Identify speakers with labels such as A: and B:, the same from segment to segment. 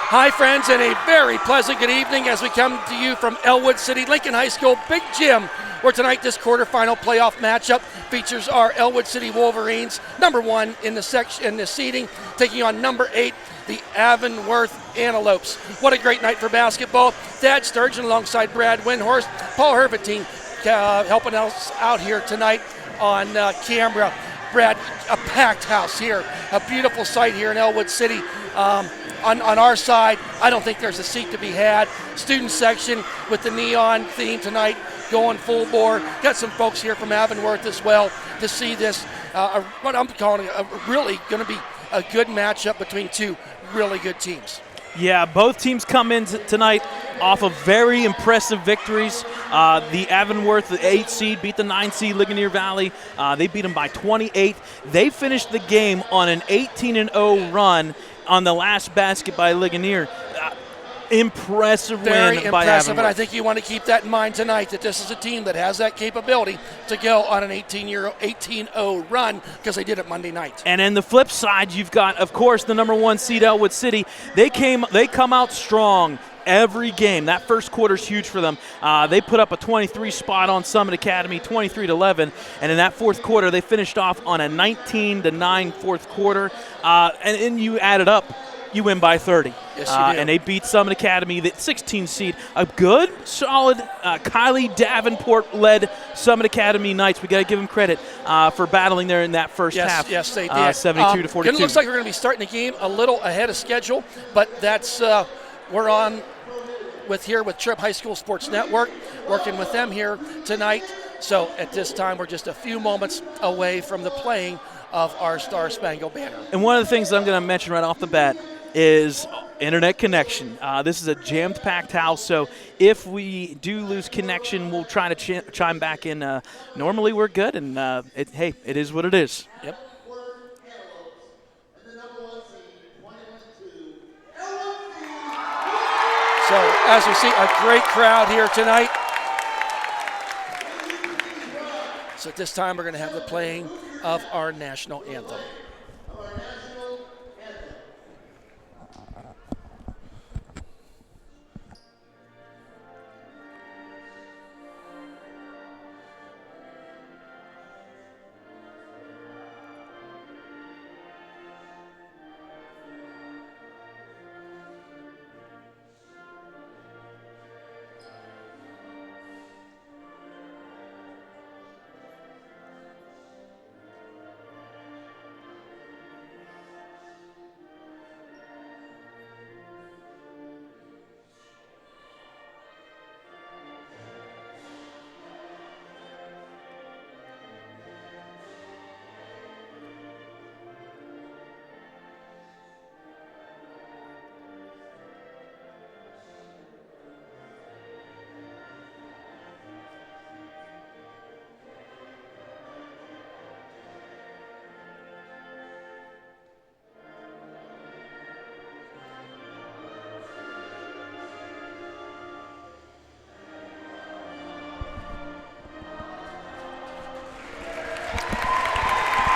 A: Hi, friends, and a very pleasant good evening as we come to you from Ellwood City Lincoln High School Big Gym, where tonight this quarterfinal playoff matchup features our Ellwood City Wolverines, number 1 in the seeding, taking on number 8, the Avonworth Antelopes. What a great night for basketball. Thad Sturgeon alongside Brad Windhorst, Paul Hervetine helping us out here tonight on camera. Brad, a packed house here, a beautiful sight here in Ellwood City. On our side, I don't think there's a seat to be had. Student section with the neon theme tonight going full bore. Got some folks here from Avonworth as well to see this, what I'm calling really going to be a good matchup between two really good teams.
B: Yeah, both teams come in tonight off of very impressive victories. The Avonworth, the 8 seed, beat the 9 seed Ligonier Valley. They beat them by 28. They finished the game on an 18-0 run on the last basket by Ligonier. Impressive
A: Very
B: win by
A: impressive,
B: Avonworth.
A: and I think you want to keep that in mind tonight, that this is a team that has that capability to go on an 18-0 run, because they did it Monday night.
B: And then the flip side, you've got, of course, the number 1 seed Ellwood City. They come out strong every game. That first quarter is huge for them. They put up a 23 spot on Summit Academy, 23-11, and in that fourth quarter, they finished off on a 19-9 fourth quarter. And then you add it up, you win by 30.
A: Yes, you do.
B: And they beat Summit Academy, the 16 seed. A good, solid Kylie Davenport-led Summit Academy Knights. We got to give them credit for battling there in that first half.
A: Yes, they did.
B: 72-42.
A: It looks like we're going to be starting the game a little ahead of schedule, but that's we're on with Trip High School Sports Network, working with them here tonight. So at this time, we're just a few moments away from the playing of our Star Spangled Banner.
B: And one of the things that I'm going to mention right off the bat is internet connection. This is a jammed packed house, so if we do lose connection, we'll try to chime back in. Normally we're good, and hey, it is what it is.
A: Yep. So as we see, a great crowd here tonight. So at this time, we're going to have the playing of our national anthem.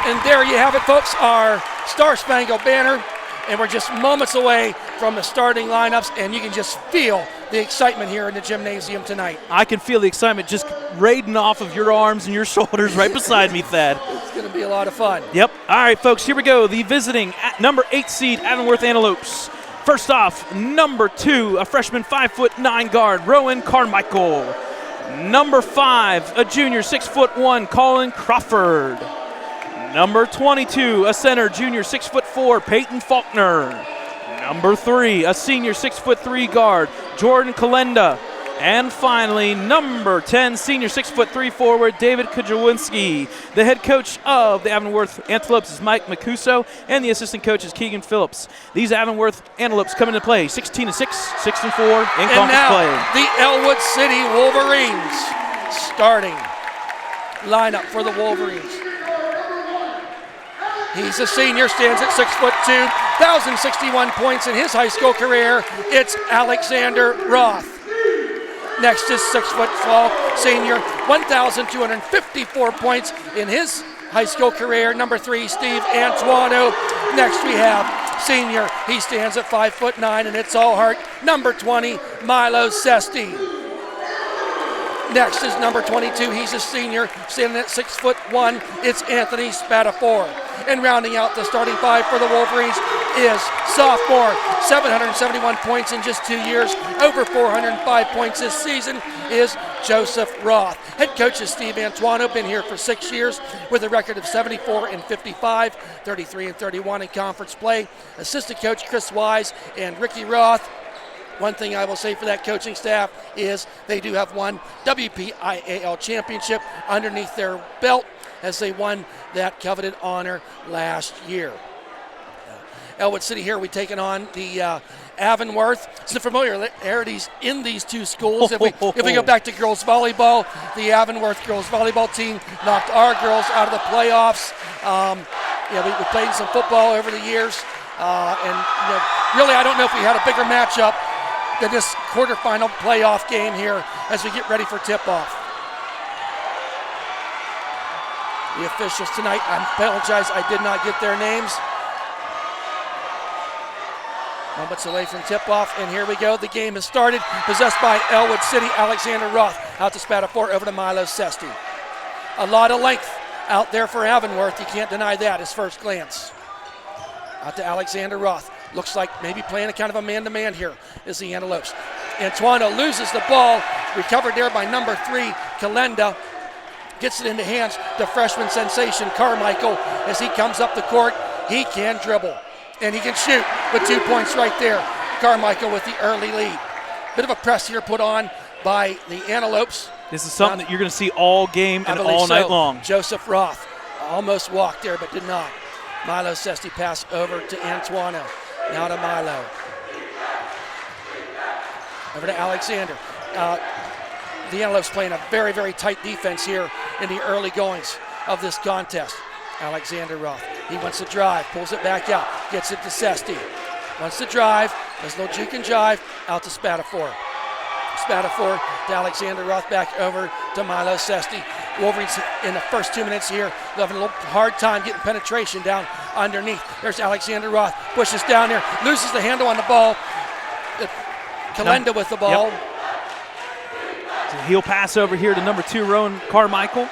A: And there you have it, folks, our Star Spangled Banner. And we're just moments away from the starting lineups, and you can just feel the excitement here in the gymnasium tonight.
B: I can feel the excitement just raiding off of your arms and your shoulders right beside me, Thad.
A: It's going to be a lot of fun.
B: Yep. All right, folks, here we go. The visiting number 8 seed Avonworth Antelopes. First off, number 2, a freshman 5'9" guard, Rowan Carmichael. Number 5, a junior 6'1", Colin Crawford. Number 22, a center, junior 6'4", Peyton Faulkner. Number 3, a senior 6'3" guard, Jordan Kalenda. And finally, number 10, senior 6'3" forward, David Kujawinski. The head coach of the Avonworth Antelopes is Mike Macuso, and the assistant coach is Keegan Phillips. These Avonworth Antelopes come into play 16-6, 6-4 in conference play.
A: The Ellwood City Wolverines starting lineup for the Wolverines. He's a senior, stands at 6'2", 1,061 points in his high school career. It's Alexander Roth. Next is 6'12", senior, 1,254 points in his high school career. Number 3, Steve Antuano. Next we have senior. He stands at 5'9", and it's all heart. Number 20, Milo Sesti. Next is number 22. He's a senior, standing at 6'1". It's Anthony Spatafor. And rounding out the starting five for the Wolverines is sophomore, 771 points in just 2 years, over 405 points this season, is Joseph Roth. Head coach is Steve Antuano, been here for 6 years with a record of 74-55, 33-31 in conference play. Assistant coach Chris Wise and Ricky Roth. One thing I will say for that coaching staff is they do have one WPIAL championship underneath their belt as they won that coveted honor last year. Ellwood City here, we taking on the Avonworth. Some familiarities in these two schools. If we go back to girls volleyball, the Avonworth girls volleyball team knocked our girls out of the playoffs. We played some football over the years, and really I don't know if we had a bigger matchup than this quarterfinal playoff game here as we get ready for tip-off. The officials tonight, I apologize, I did not get their names. Moments away from tip-off, and here we go. The game has started. Possessed by Ellwood City, Alexander Roth. Out to Spatafor, over to Milo Sesti. A lot of length out there for Avonworth. You can't deny that, his first glance. Out to Alexander Roth. Looks like maybe playing a kind of a man-to-man here is the Antelopes. Antuano loses the ball. Recovered there by number 3, Kalenda. Gets it into hands to freshman sensation Carmichael as he comes up the court. He can dribble, and he can shoot with 2 points right there. Carmichael with the early lead. Bit of a press here put on by the Antelopes.
B: This is something that you're going to see all game and all night long.
A: Joseph Roth almost walked there, but did not. Milo Sesti pass over to Antuano. Now to Milo. Over to Alexander. The Antelopes playing a very, very tight defense here in the early goings of this contest. Alexander Roth. He wants to drive, pulls it back out, gets it to Sesti. Wants to drive, does a little juke and jive, out to Spatafor. Spatafor to Alexander Roth, back over to Milo Sesti. Wolverines in the first 2 minutes here, having a little hard time getting penetration down underneath. There's Alexander Roth, pushes down there, loses the handle on the ball. Kalenda with the ball.
B: Yep. He'll pass over here to number 2, Rowan Carmichael.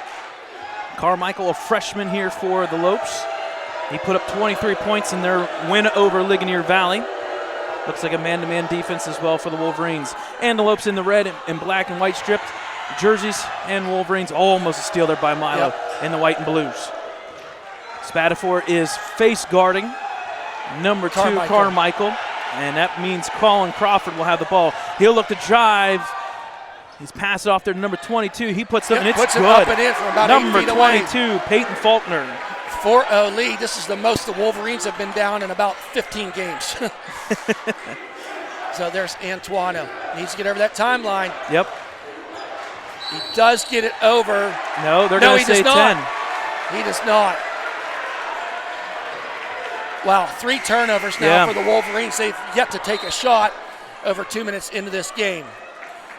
B: Carmichael, a freshman here for the Lopes. He put up 23 points in their win over Ligonier Valley. Looks like a man-to-man defense as well for the Wolverines. And the Lopes in the red and black and white striped jerseys, and Wolverines almost a steal there by Milo in the white and blues. Spatafor is face guarding number 2, Carmichael, and that means Colin Crawford will have the ball. He'll look to drive. He's passed it off there to number 22. He puts it, and it's good.
A: Up and in from about
B: number
A: 8 feet
B: 22,
A: away.
B: Peyton Faulkner.
A: 4-0 lead. This is the most the Wolverines have been down in about 15 games. So there's Antuano. Needs to get over that timeline.
B: Yep.
A: He does get it over.
B: No, they're going to say 10.
A: He does not. Wow, 3 turnovers now for the Wolverines. They've yet to take a shot over 2 minutes into this game.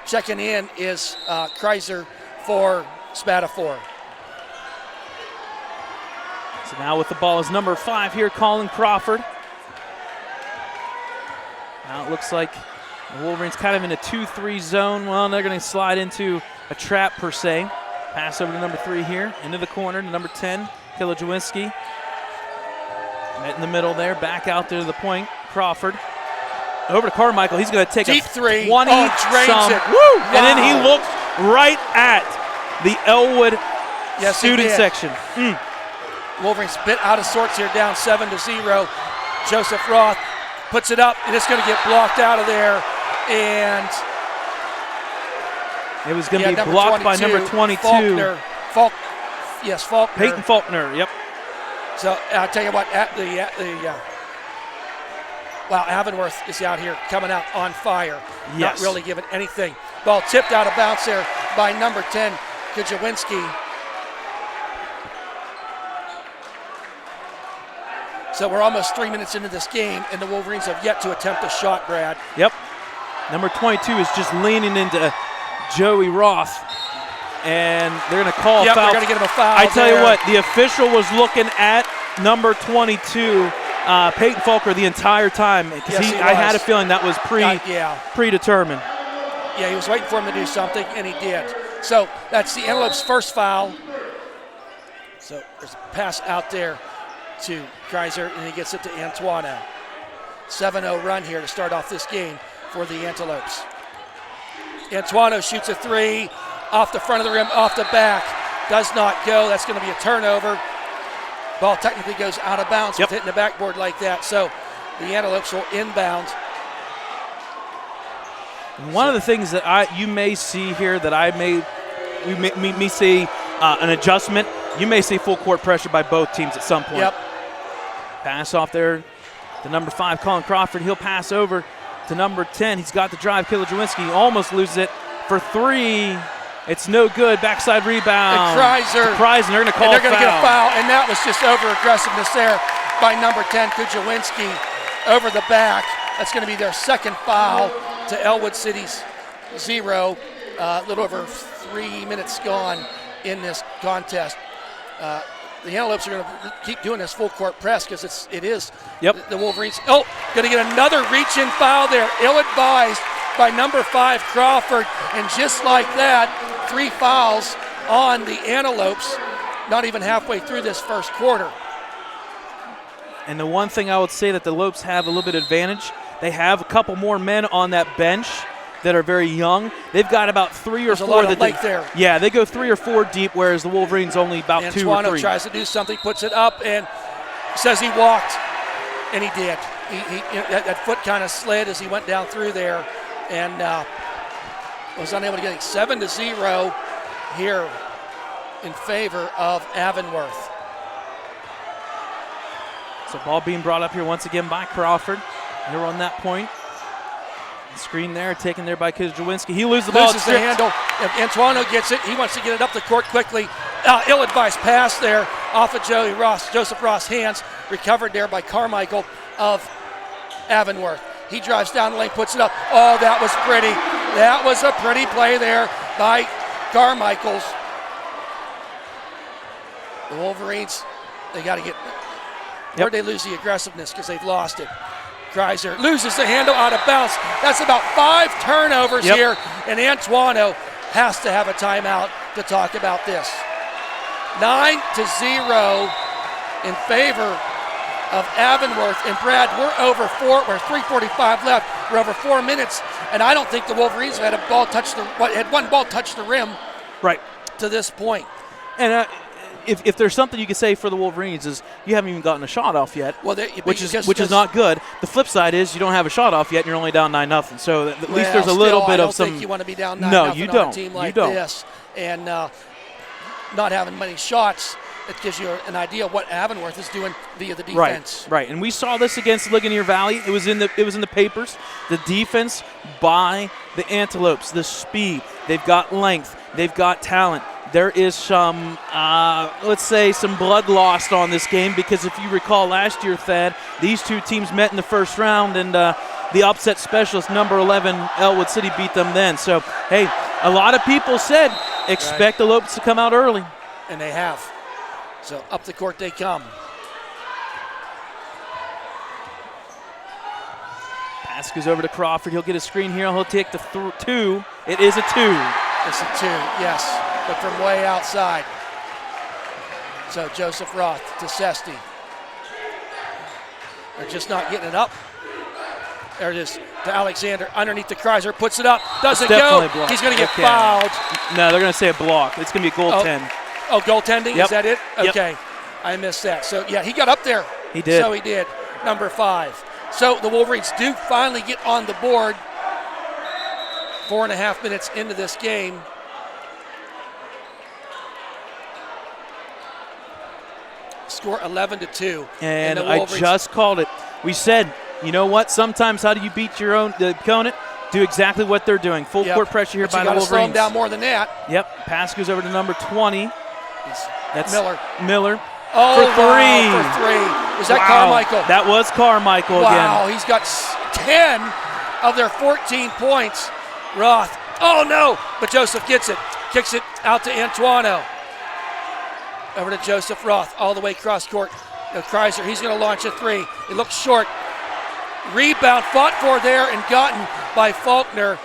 A: Checking in is Kreiser for Spatafor.
B: So now with the ball is number 5 here, Colin Crawford. Now it looks like the Wolverines kind of in a 2-3 zone. Well, they're going to slide into a trap per se. Pass over to number 3 here, into the corner to number 10, Kilojewinski. Met in the middle there, back out there to the point, Crawford. Over to Carmichael. He's going to take
A: deep
B: a
A: 3.
B: 20
A: drains it.
B: Woo!
A: Wow.
B: And then he looks right at the Ellwood student section.
A: Wolverines bit out of sorts here, down 7-0. Joseph Roth puts it up, and it's going to get blocked out of there. And
B: it was going to be blocked by number 22.
A: Faulkner.
B: Peyton Faulkner, yep.
A: So I'll tell you what, wow, Avonworth is out here coming out on fire.
B: Yes.
A: Not really giving anything. Ball tipped out of bounds there by number 10, Kilojewinski. So we're almost 3 minutes into this game, and the Wolverines have yet to attempt a shot, Brad.
B: Yep. Number 22 is just leaning into Joey Roth, and they're going to call a foul.
A: They're going to get him a foul.
B: I tell you what, the official was looking at number 22 Peyton Falker the entire time because
A: Yes,
B: I had a feeling that was predetermined.
A: Yeah, he was waiting for him to do something, and he did. So that's the Antelope's first foul. So there's a pass out there to Kreiser, and he gets it to Antuano. 7-0 run here to start off this game for the Antelopes. Antuano shoots a three off the front of the rim, off the back. Does not go. That's going to be a turnover. Ball technically goes out of bounds with hitting the backboard like that. So the Antelopes will inbound.
B: One of the things that you may see here that we may see an adjustment. You may see full court pressure by both teams at some point.
A: Yep.
B: Pass off there to number 5, Colin Crawford. He'll pass over to number 10. He's got the drive. Kilojawinski almost loses it for 3. It's no good. Backside rebound.
A: And Kreiser.
B: They're going to call
A: a foul. Get a foul, and that was just over-aggressiveness there by number 10, Kujawinski, over the back. That's going to be their second foul to Ellwood City's 0. A little over 3 minutes gone in this contest. The Antelopes are going to keep doing this full court press because it is the Wolverines. Oh, going to get another reach-in foul there. Ill-advised by number 5, Crawford. And just like that, 3 fouls on the Antelopes, not even halfway through this first quarter.
B: And the one thing I would say that the Lopes have a little bit of advantage, they have a couple more men on that bench that are very young. They've got about 3 or 4.
A: There's a lot of length there.
B: Yeah, they go 3 or 4 deep, whereas the Wolverines only about 2 or 3.
A: Antuano tries to do something, puts it up, and says he walked, and he did. That foot kind of slid as he went down through there, and was unable to get it. 7-0 here in favor of Avonworth.
B: So ball being brought up here once again by Crawford. Here on that point. Screen there, taken there by Kujawinski. He loses the ball.
A: Loses the handle. If Antuano gets it, he wants to get it up the court quickly. Ill-advised pass there off of Joseph Ross' hands. Recovered there by Carmichael of Avonworth. He drives down the lane, puts it up. Oh, that was pretty. That was a pretty play there by Carmichael's. The Wolverines, they got to get, where'd they lose the aggressiveness because they've lost it. Kreiser loses the handle out of bounds. That's about 5 turnovers here, and Antuano has to have a timeout to talk about this. 9-0 in favor of Avonworth. And Brad, we're 3:45 left. We're over 4 minutes, and I don't think the Wolverines have had one ball touch the rim to this point.
B: And if there's something you could say for the Wolverines is you haven't even gotten a shot off yet, which is not good. The flip side is you don't have a shot off yet and you're only down 9-0. So at least there's a little bit of some.
A: I don't think you want to be down 9-0 on a team like this, and not having many shots. It gives you an idea of what Avonworth is doing via the defense.
B: Right. And we saw this against Ligonier Valley. It was in the papers. The defense by the Antelopes, the speed. They've got length. They've got talent. There is some, let's say, some blood lost on this game because if you recall last year, Thad, these two teams met in the first round, and the upset specialist, number 11, Ellwood City, beat them then. So, hey, a lot of people said expect the Lopes to come out early.
A: And they have. So up the court they come.
B: Pass goes over to Crawford. He'll get a screen here. He'll take the 2. It is a 2.
A: It's a 2, yes. But from way outside. So Joseph Roth to Sesti. They're just not getting it up. There it is to Alexander underneath the Kreiser. Puts it up. Doesn't go. He's going to get fouled.
B: No, they're going to say a block. It's going to be a goaltend.
A: Oh, goaltending?
B: Yep.
A: Is that it? Okay.
B: Yep.
A: I missed that. So, yeah, he got up there.
B: He did.
A: So he did. Number 5. So the Wolverines do finally get on the board. 4.5 minutes into this game. Score 11-2.
B: And I just called it. We said, you know what? Sometimes how do you beat your own opponent? Do exactly what they're doing. Full court pressure here by the Wolverines.
A: Slow them down more than that.
B: Yep. Pass goes over to number 20. That's Miller.
A: Oh,
B: for 3.
A: Wow, for 3. Was that Carmichael?
B: That was Carmichael again.
A: Wow, he's got 10 of their 14 points. Roth. Oh, no. But Joseph gets it. Kicks it out to Antuano. Over to Joseph Roth, all the way cross court Kreiser, he's going to launch a three. It looks short. Rebound fought for there and gotten by Faulkner.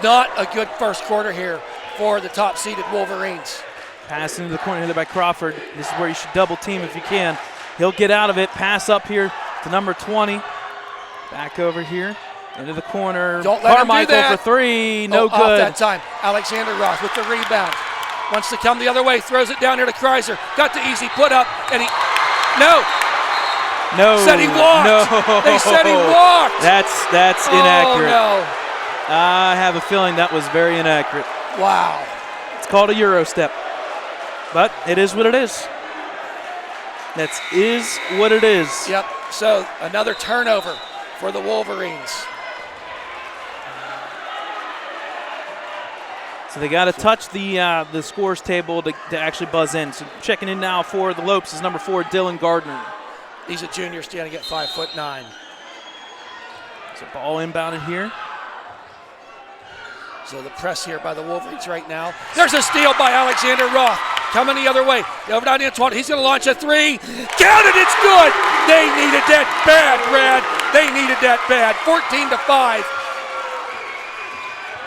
A: Not a good first quarter here for the top-seeded Wolverines.
B: Pass into the corner here by Crawford. This is where you should double team if you can. He'll get out of it. Pass up here to number 20. Back over here into the corner.
A: Don't let him do that.
B: For three. No good.
A: Off that time. Alexander Roth with the rebound. Wants to come the other way. Throws it down here to Kreiser. Got the easy put up. And he. No. Said he walked.
B: No.
A: They said he walked.
B: That's inaccurate.
A: Oh, no.
B: I have a feeling that was very inaccurate.
A: Wow.
B: It's called a Euro step. But it is what it is. That is what it is.
A: Yep. So another turnover for the Wolverines.
B: So they got to touch the scores table to actually buzz in. So checking in now for the Lopes is number 4, Dylan Gardner.
A: He's a junior standing at 5'9".
B: So ball inbounded here.
A: So the press here by the Wolverines right now. There's a steal by Alexander Roth. Coming the other way. Over down to Antoine. He's going to launch a three. Count it. It's good. They needed that bad, Brad. They needed that bad. 14-5.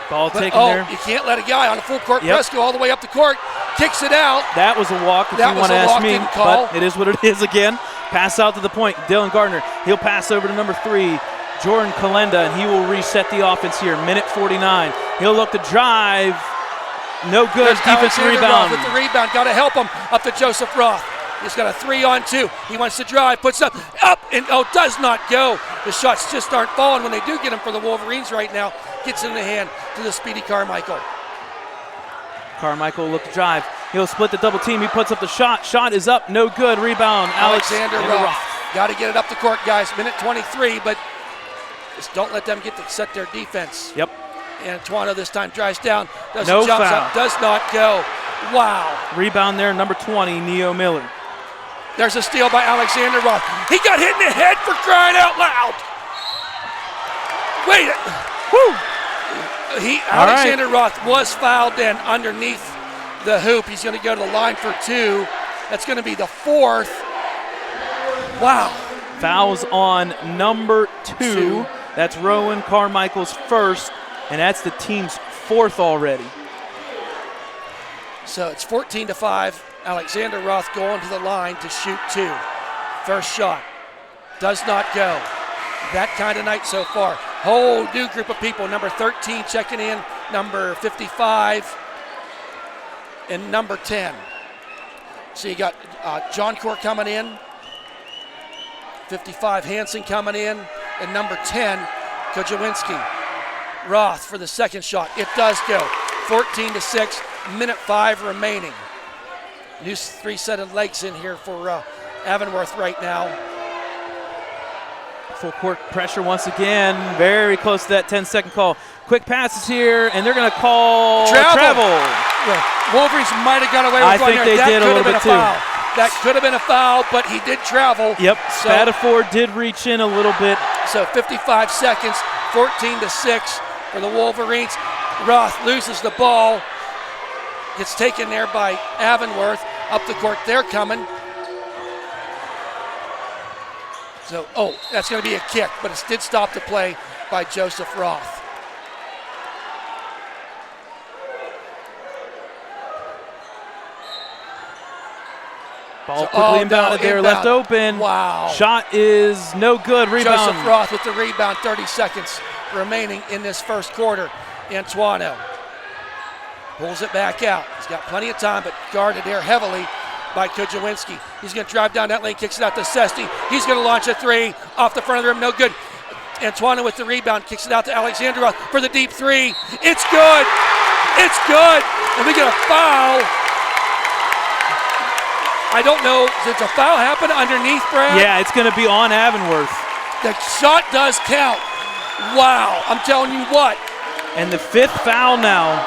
B: Ball taken there.
A: You can't let a guy on a full court press go all the way up the court. Kicks it out.
B: That was a walk if you want to ask me. But it is what it is again. Pass out to the point. Dylan Gardner. He'll pass over to number 3. Jordan Kalenda, and he will reset the offense here. Minute 49. He'll look to drive. No good. Defensive rebound.
A: With the rebound, got to help him up to Joseph Roth. He's got a 3-on-2. He wants to drive, puts up, and does not go. The shots just aren't falling when they do get him for the Wolverines right now. Gets in the hand to the speedy Carmichael.
B: Carmichael will look to drive. He'll split the double team. He puts up the shot. Shot is up. No good. Rebound.
A: Alexander Roth. Got to get it up the court, guys. Minute 23, but just don't let them get to set their defense.
B: Yep.
A: Antoine this time drives down, does
B: no
A: a jump
B: foul.
A: Up, does not go. Wow.
B: Rebound there, number 20, Neo Miller.
A: There's a steal by Alexander Roth. He got hit in the head for crying out loud. Wait.
B: Woo.
A: Alexander Roth was fouled then underneath the hoop. He's going to go to the line for 2. That's going to be the 4th. Wow.
B: Fouls on number 2. That's Rowan Carmichael's first, and that's the team's 4th already.
A: So it's 14-5. Alexander Roth going to the line to shoot 2. First shot. Does not go. That kind of night so far. Whole new group of people. Number 13 checking in. Number 55. And number 10. So you got John Core coming in. 55, Hansen coming in. And number 10, Kojawinski. Roth for the second shot. It does go. 14-6, minute 5 remaining. New 3 set of legs in here for Avonworth right now.
B: Full court pressure once again. Very close to that 10-second call. Quick passes here, and they're going to call travel.
A: Yeah. Wolverines might have got away with one there.
B: I think they did a little bit too.
A: That could have been a foul, but he did travel.
B: Yep, Spatafor did reach in a little bit.
A: So 55 seconds, 14-6 for the Wolverines. Roth loses the ball. Gets taken there by Avonworth. Up the court, they're coming. So, that's going to be a kick, but it did stop the play by Joseph Roth.
B: Ball quickly inbounded there, left open.
A: Wow.
B: Shot is no good. Rebound.
A: Joseph Roth with the rebound, 30 seconds remaining in this first quarter. Antoine pulls it back out. He's got plenty of time, but guarded there heavily by Kojawinski. He's going to drive down that lane, kicks it out to Sesti. He's going to launch a 3 off the front of the rim, no good. Antoine with the rebound, kicks it out to Alexander Roth for the deep 3. It's good. It's good. And we get a foul. I don't know, does a foul happen underneath, Brad?
B: Yeah, it's going to be on Avonworth.
A: The shot does count. Wow, I'm telling you what.
B: And the 5th foul now.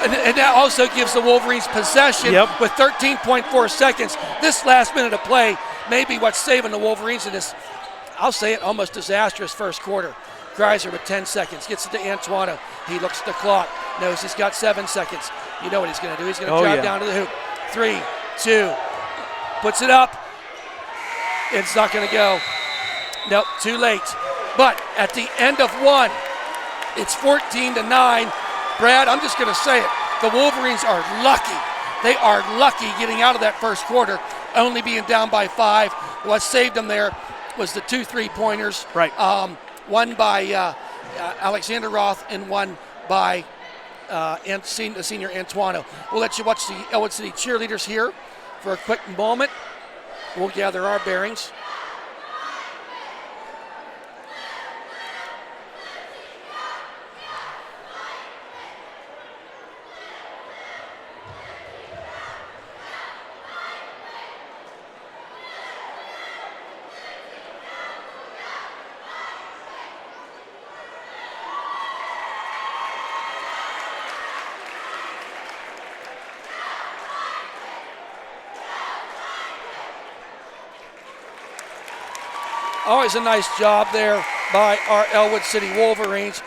A: And that also gives the Wolverines possession with 13.4 seconds. This last minute of play may be what's saving the Wolverines in this, I'll say it, almost disastrous first quarter. Kreiser with 10 seconds, gets it to Antoine. He looks at the clock, knows he's got 7 seconds. You know what he's going to do. He's going to drive down to the hoop. 3, 2. puts it up. It's not going to go. Nope, too late. But at the end of one, it's 14-9. Brad, I'm just going to say it. The Wolverines are lucky. They are lucky getting out of that first quarter, only being down by 5. What saved them there was the 2 3-pointers.
B: Right.
A: One by Alexander Roth and one by the senior Antoino. We'll let you watch the Ellwood City cheerleaders here for a quick moment. We'll gather our bearings. Always a nice job there by our Ellwood City Wolverines.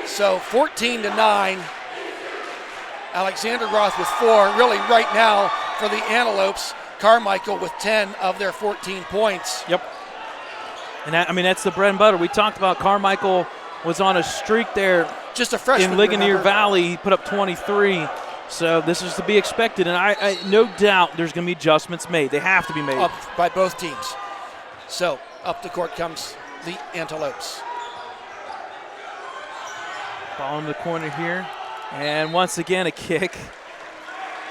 A: So 14-9. Alexander Roth with 4. Really right now for the Antelopes, Carmichael with 10 of their 14 points.
B: Yep. And that's the bread and butter. We talked about Carmichael was on a streak there.
A: Just a freshman.
B: In Ligonier Valley, he put up 23. So this is to be expected, and I no doubt there's going to be adjustments made. They have to be made.
A: Up by both teams. So up the court comes the Antelopes.
B: Ball in the corner here, and once again a kick.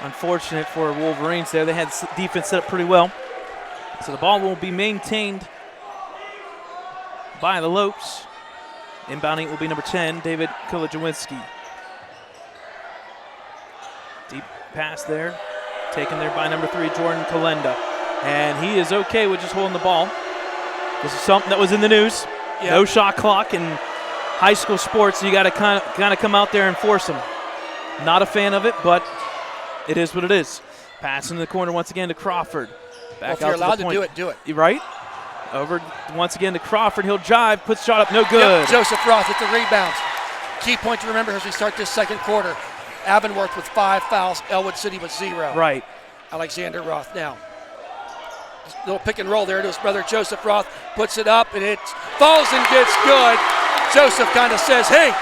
B: Unfortunate for Wolverines there. They had defense set up pretty well. So the ball will be maintained by the Lopes. Inbounding will be number 10, David Kulajewinski. Deep pass there, taken there by number 3, Jordan Kalenda. And he is okay with just holding the ball. This is something that was in the news. Yep. No shot clock in high school sports. So you got to kind of come out there and force them. Not a fan of it, but it is what it is. Pass in the corner once again to Crawford. Back
A: if you're allowed to do it, do it.
B: Right? Over once again to Crawford. He'll jive, puts shot up, no good.
A: Yep. Joseph Roth with the rebounds. Key point to remember as we start this second quarter. Avonworth with 5 fouls, Ellwood City with 0.
B: Right.
A: Alexander Roth now. Little pick and roll there to his brother Joseph Roth. Puts it up and it falls and gets good. Joseph kind of says, hey,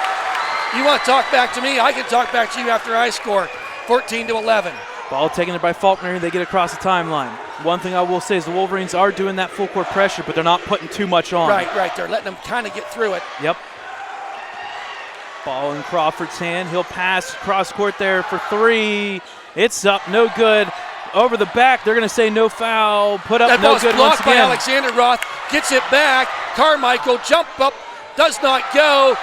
A: you want to talk back to me? I can talk back to you after I score. 14-11.
B: Ball taken there by Faulkner. They get across the timeline. One thing I will say is the Wolverines are doing that full court pressure, but they're not putting too much on.
A: Right. They're letting them kind of get through it.
B: Yep. Ball in Crawford's hand. He'll pass cross court there for 3. It's up, no good. Over the back, they're going to say no foul. Put up, no good once again.
A: By Alexander Roth, gets it back. Carmichael, jump up, does not go.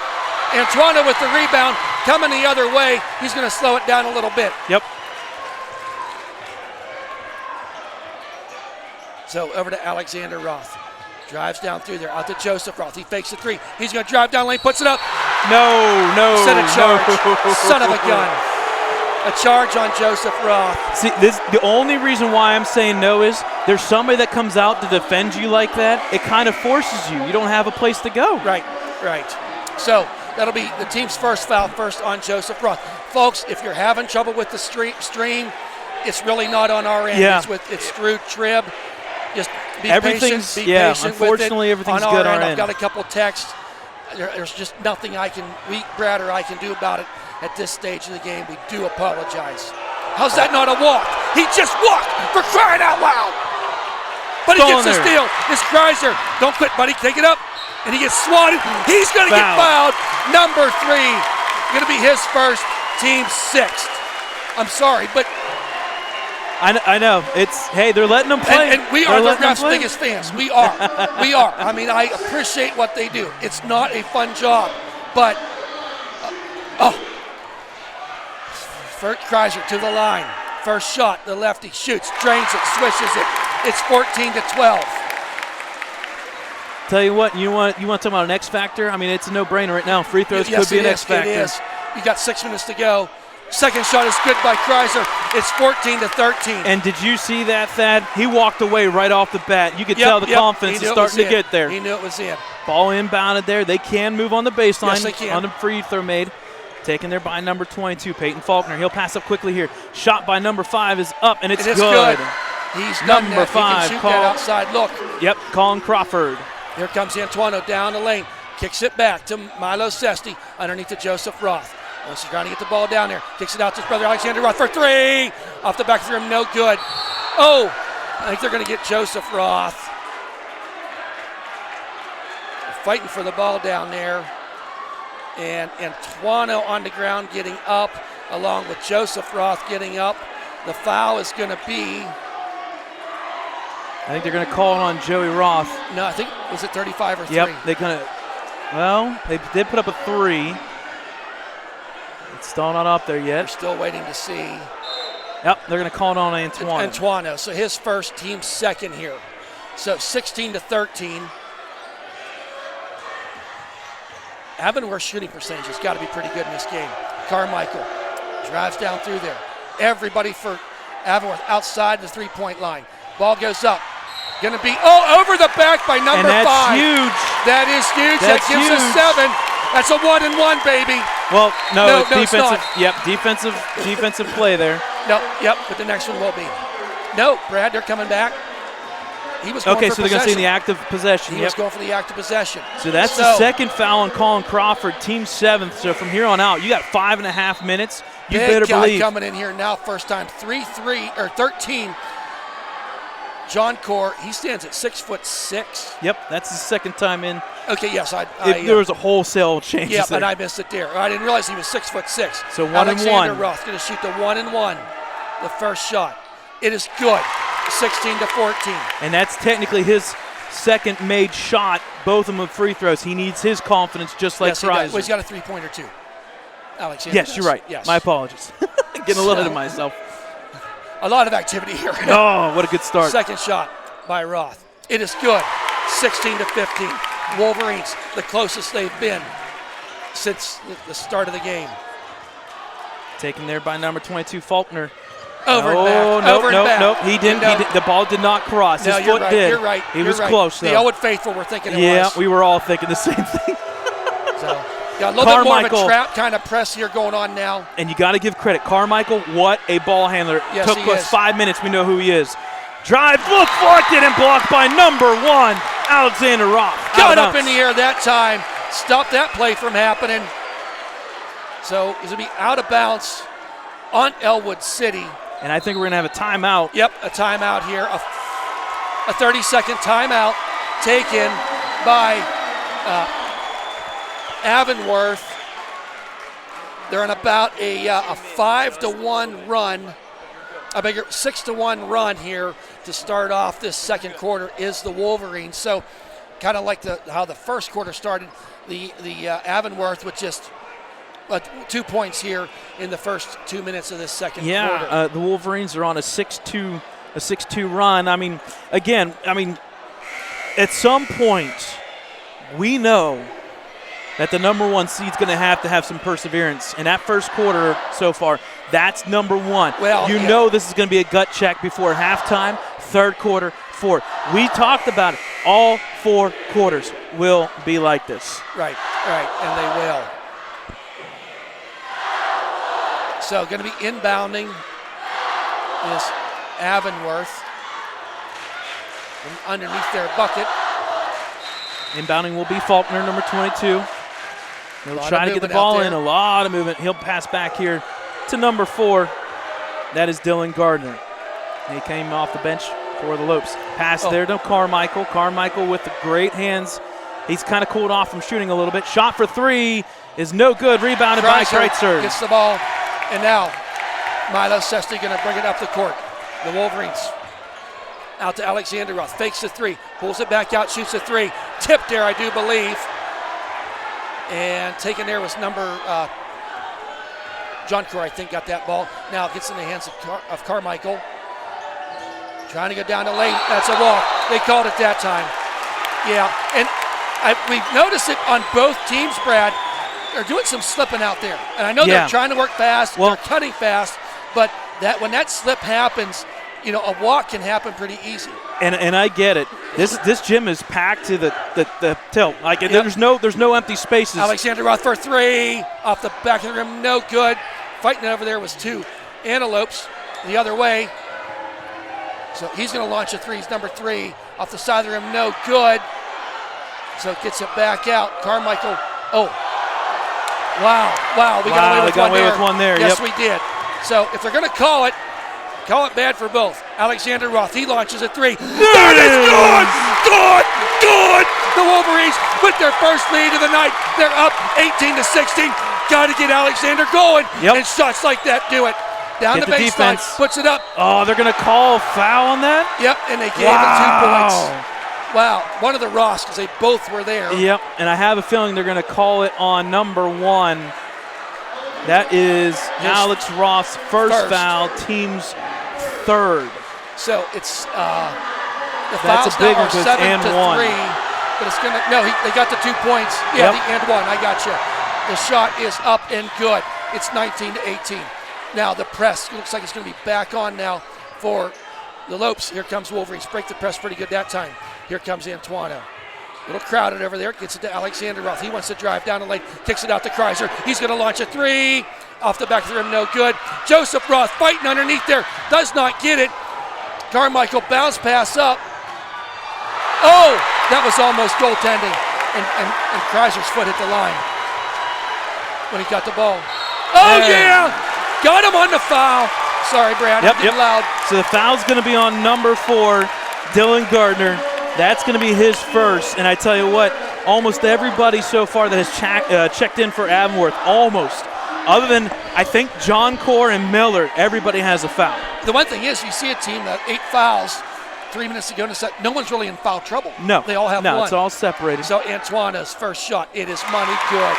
A: Antoine with the rebound, coming the other way. He's going to slow it down a little bit.
B: Yep.
A: So over to Alexander Roth. Drives down through there, out to Joseph Roth. He fakes the 3. He's going to drive down lane, puts it up.
B: No.
A: Set a charge. Son of a gun. A charge on Joseph Roth.
B: See, the only reason why I'm saying no is there's somebody that comes out to defend you like that. It kind of forces you. You don't have a place to go.
A: Right. So that'll be the team's first foul first on Joseph Roth. Folks, if you're having trouble with the stream, it's really not on our end.
B: Yeah.
A: It's through Trib. Just be patient
B: unfortunately,
A: with it.
B: everything's
A: on
B: good
A: our
B: on
A: end. I've got a couple texts. There's just nothing Brad or I can do about it at this stage of the game. We do apologize. How's that not a walk? He just walked, for crying out loud. But he gets the steal. It's Kreiser. Don't quit, buddy. Take it up. And he gets swatted. He's going to get fouled. Number 3. Going to be his first, team 6th. I'm sorry, but
B: I know. They're letting them play.
A: And we are the refs' biggest fans. We are. I mean, I appreciate what they do. It's not a fun job, but Kreiser to the line. First shot, the lefty shoots, drains it, swishes it. It's 14-12.
B: Tell you what, you want to talk about an X factor? I mean, it's a no-brainer right now. Free throws could be an X factor.
A: It is. You got 6 minutes to go. Second shot is good by Kreiser. It's 14-13.
B: And did you see that, Thad? He walked away right off the bat. You could tell the confidence is starting to get there.
A: He knew it was in.
B: Ball inbounded there. They can move on the baseline.
A: Yes, they can.
B: On the free throw made. Taken there by number 22, Peyton Faulkner. He'll pass up quickly here. Shot by number 5 is up, and it's good.
A: He's done
B: number
A: that.
B: 5,
A: he can shoot that outside look.
B: Yep, Colin Crawford.
A: Here comes Antuano down the lane. Kicks it back to Milo Sesti underneath to Joseph Roth. He's trying to get the ball down there. Kicks it out to his brother Alexander Roth for 3. Off the back of the rim, no good. Oh, I think they're going to get Joseph Roth. They're fighting for the ball down there. And Antuano on the ground getting up, along with Joseph Roth getting up. The foul is going to be...
B: I think they're going to call it on Joey Roth.
A: No, I think, was it 35 or 3?
B: Yep, they're going to... Well, they did put up a 3. It's still not up there yet.
A: We're still waiting to see.
B: Yep, they're going to call it on Antuano.
A: Antuano, so his first, team second here. So 16-13. Avonworth's shooting percentage has got to be pretty good in this game. Carmichael drives down through there. Everybody for Avonworth outside the three-point line. Ball goes up. Going to be, over the back by number 5.
B: And that's huge.
A: That is huge.
B: That's
A: that gives
B: huge.
A: us 7. That's a 1-and-1, baby.
B: Well, no, it's defensive.
A: It's not.
B: Yep, defensive play there.
A: No, yep, but the next one will be. No, Brad, they're coming back. He was going
B: okay,
A: for
B: so they're going to see the active possession.
A: He was going for the active possession.
B: So that's the second foul on Colin Crawford, team 7th. So from here on out, you got 5.5 minutes. You better believe.
A: Coming in here now, first time 13. John Core, he stands at 6'6".
B: Yep, that's his second time in.
A: Okay, yes,
B: there was a wholesale change.
A: Yeah, but I missed it there. I didn't realize he was 6'6".
B: So 1-and-1.
A: Alexander Roth going to shoot the 1-and-1, the first shot. It is good, 16-14.
B: And that's technically his second made shot, both of them with free throws. He needs his confidence just like Kreiser.
A: He's got a three-pointer too. Alexander.
B: Yes, you're right.
A: Yes.
B: My apologies. Getting a little ahead of myself.
A: A lot of activity here.
B: Oh, what a good start.
A: Second shot by Roth. It is good, 16-15. Wolverines, the closest they've been since the start of the game.
B: Taken there by number 22, Faulkner.
A: Over and back.
B: No, he didn't. The ball did not cross. His foot did.
A: You're right.
B: He was close, though.
A: The Ellwood faithful were thinking it was.
B: Yeah, we were all thinking the same thing.
A: So, got a little bit more of a trap kind of press here going on now.
B: And you got to give credit. Carmichael, what a ball handler.
A: Yes,
B: Took us 5 minutes. We know who he is. Drive, look, deflected and blocked by number 1, Alexander Roth.
A: Got up in the air that time. Stopped that play from happening. So it's going to be out of bounds on Ellwood City.
B: And I think we're going to have a timeout.
A: Yep, a timeout here. A 30-second timeout taken by Avonworth. They're on about a 5-1 run. I beg your 6-1 run here to start off this second quarter is the Wolverines. So kind of like how the first quarter started, the Avonworth with just 2 points here in the first 2 minutes of this second quarter.
B: Yeah, the Wolverines are on a 6-2 run. I mean, again, at some point, we know that the number 1 seed's going to have some perseverance. In that first quarter so far, that's number 1.
A: Well,
B: you know this is going to be a gut check before halftime, third quarter, fourth. We talked about it. All 4 quarters will be like this.
A: Right, and they will. So going to be inbounding is Avonworth from underneath their bucket.
B: Inbounding will be Faulkner, number 22. He'll try to get the ball in. A lot of movement. He'll pass back here to number 4. That is Dylan Gardner. He came off the bench for the Lopes. Pass there to Carmichael. Carmichael with the great hands. He's kind of cooled off from shooting a little bit. Shot for 3 is no good. Rebounded by Kreitzer.
A: Gets the ball. And now Milo Sesti going to bring it up the court. The Wolverines out to Alexander Roth. Fakes the 3. Pulls it back out. Shoots a 3. Tipped there, I do believe. And taken there was number John Core, I think, got that ball. Now it gets in the hands of Carmichael. Trying to go down the lane. That's a walk. They called it that time. Yeah, and we've noticed it on both teams, Brad. They're doing some slipping out there. And I know they're trying to work fast. They're cutting fast. But when that slip happens, you know, a walk can happen pretty easy.
B: And I get it. This gym is packed to the tilt. Like there's no empty spaces.
A: Alexander Roth for three off the back of the rim, no good. Fighting over there was two Antelopes the other way. So he's going to launch a three. He's number three off the side of the rim, no good. So gets it back out. Carmichael. Oh, wow! We got away with one there. Yes, we did. So if they're going to call it bad for both. Alexander Roth, he launches a three. That is good! The Wolverines with their first lead of the night. They're up 18-16. Got to get Alexander going. And shots like that do it. Down the baseline, puts it up.
B: Oh, they're going to call a foul on that?
A: Yep, and they gave it 2 points. Wow, one of the Ross, because they both were there.
B: Yep, and I have a feeling they're going to call it on number one. That is Alex Roth's first foul, team's third. So it's the fouls now are 7 to 3, but it's going to they got the 2 points. Yeah, the and one. I got you. The shot is up and good. It's 19-18. Now the press looks like it's going to be back on now for the Lopes. Here comes Wolverines. Break the press pretty good that time. Here comes Antoine. A little crowded over there. Gets it to Alexander Roth. He wants to drive down the lane. Kicks it out to Kreiser. He's going to launch a three. Off the back of the rim, no good. Joseph Roth fighting underneath there. Does not get it. Carmichael bounce pass up. Oh, that was almost goaltending. And Kreiser's foot hit the line when he got the ball. Oh, yeah! Got him on the foul. Sorry, Brad. I'm getting loud. So the foul's going to be on number 4, Dylan Gardner. That's going to be his first. And I tell you what, almost everybody so far that has checked in for Avonworth, almost. Other than, I think, John Core and Miller, everybody has a foul.
A: The one thing is, you see a team that 8 fouls, 3 minutes to go in the set. No one's really in foul trouble.
B: No.
A: They all have one.
B: No, it's all separated.
A: So Antoine's first shot, it is money good.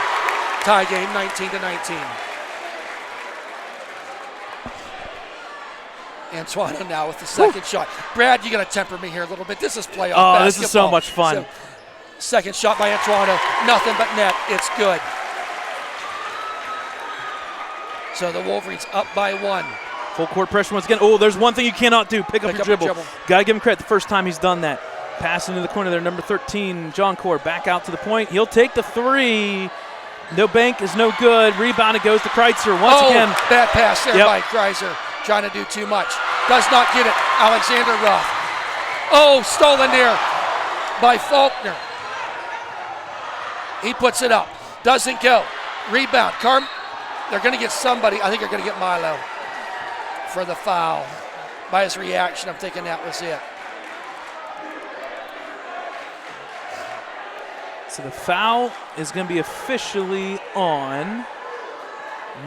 A: Tie game, 19-19. Antoine now with the second shot. Brad, you got to temper me here a little bit. This is playoff basketball.
B: This is so much fun.
A: So, second shot by Antoine, nothing but net. It's good. So the Wolverines up by 1.
B: Full court pressure once again. Oh, there's one thing you cannot do. Pick up your dribble. Got to give him credit the first time he's done that. Pass into the corner there, number 13, John Core, back out to the point. He'll take the three. No bank is no good. Rebound, it goes to Kreitzer once again.
A: Bad pass there by Kreiser. Trying to do too much. Does not get it. Alexander Roth. Oh, stolen there by Faulkner. He puts it up. Doesn't go. Rebound. They're going to get somebody. I think they're going to get Milo for the foul. By his reaction, I'm thinking that was it.
B: So the foul is going to be officially on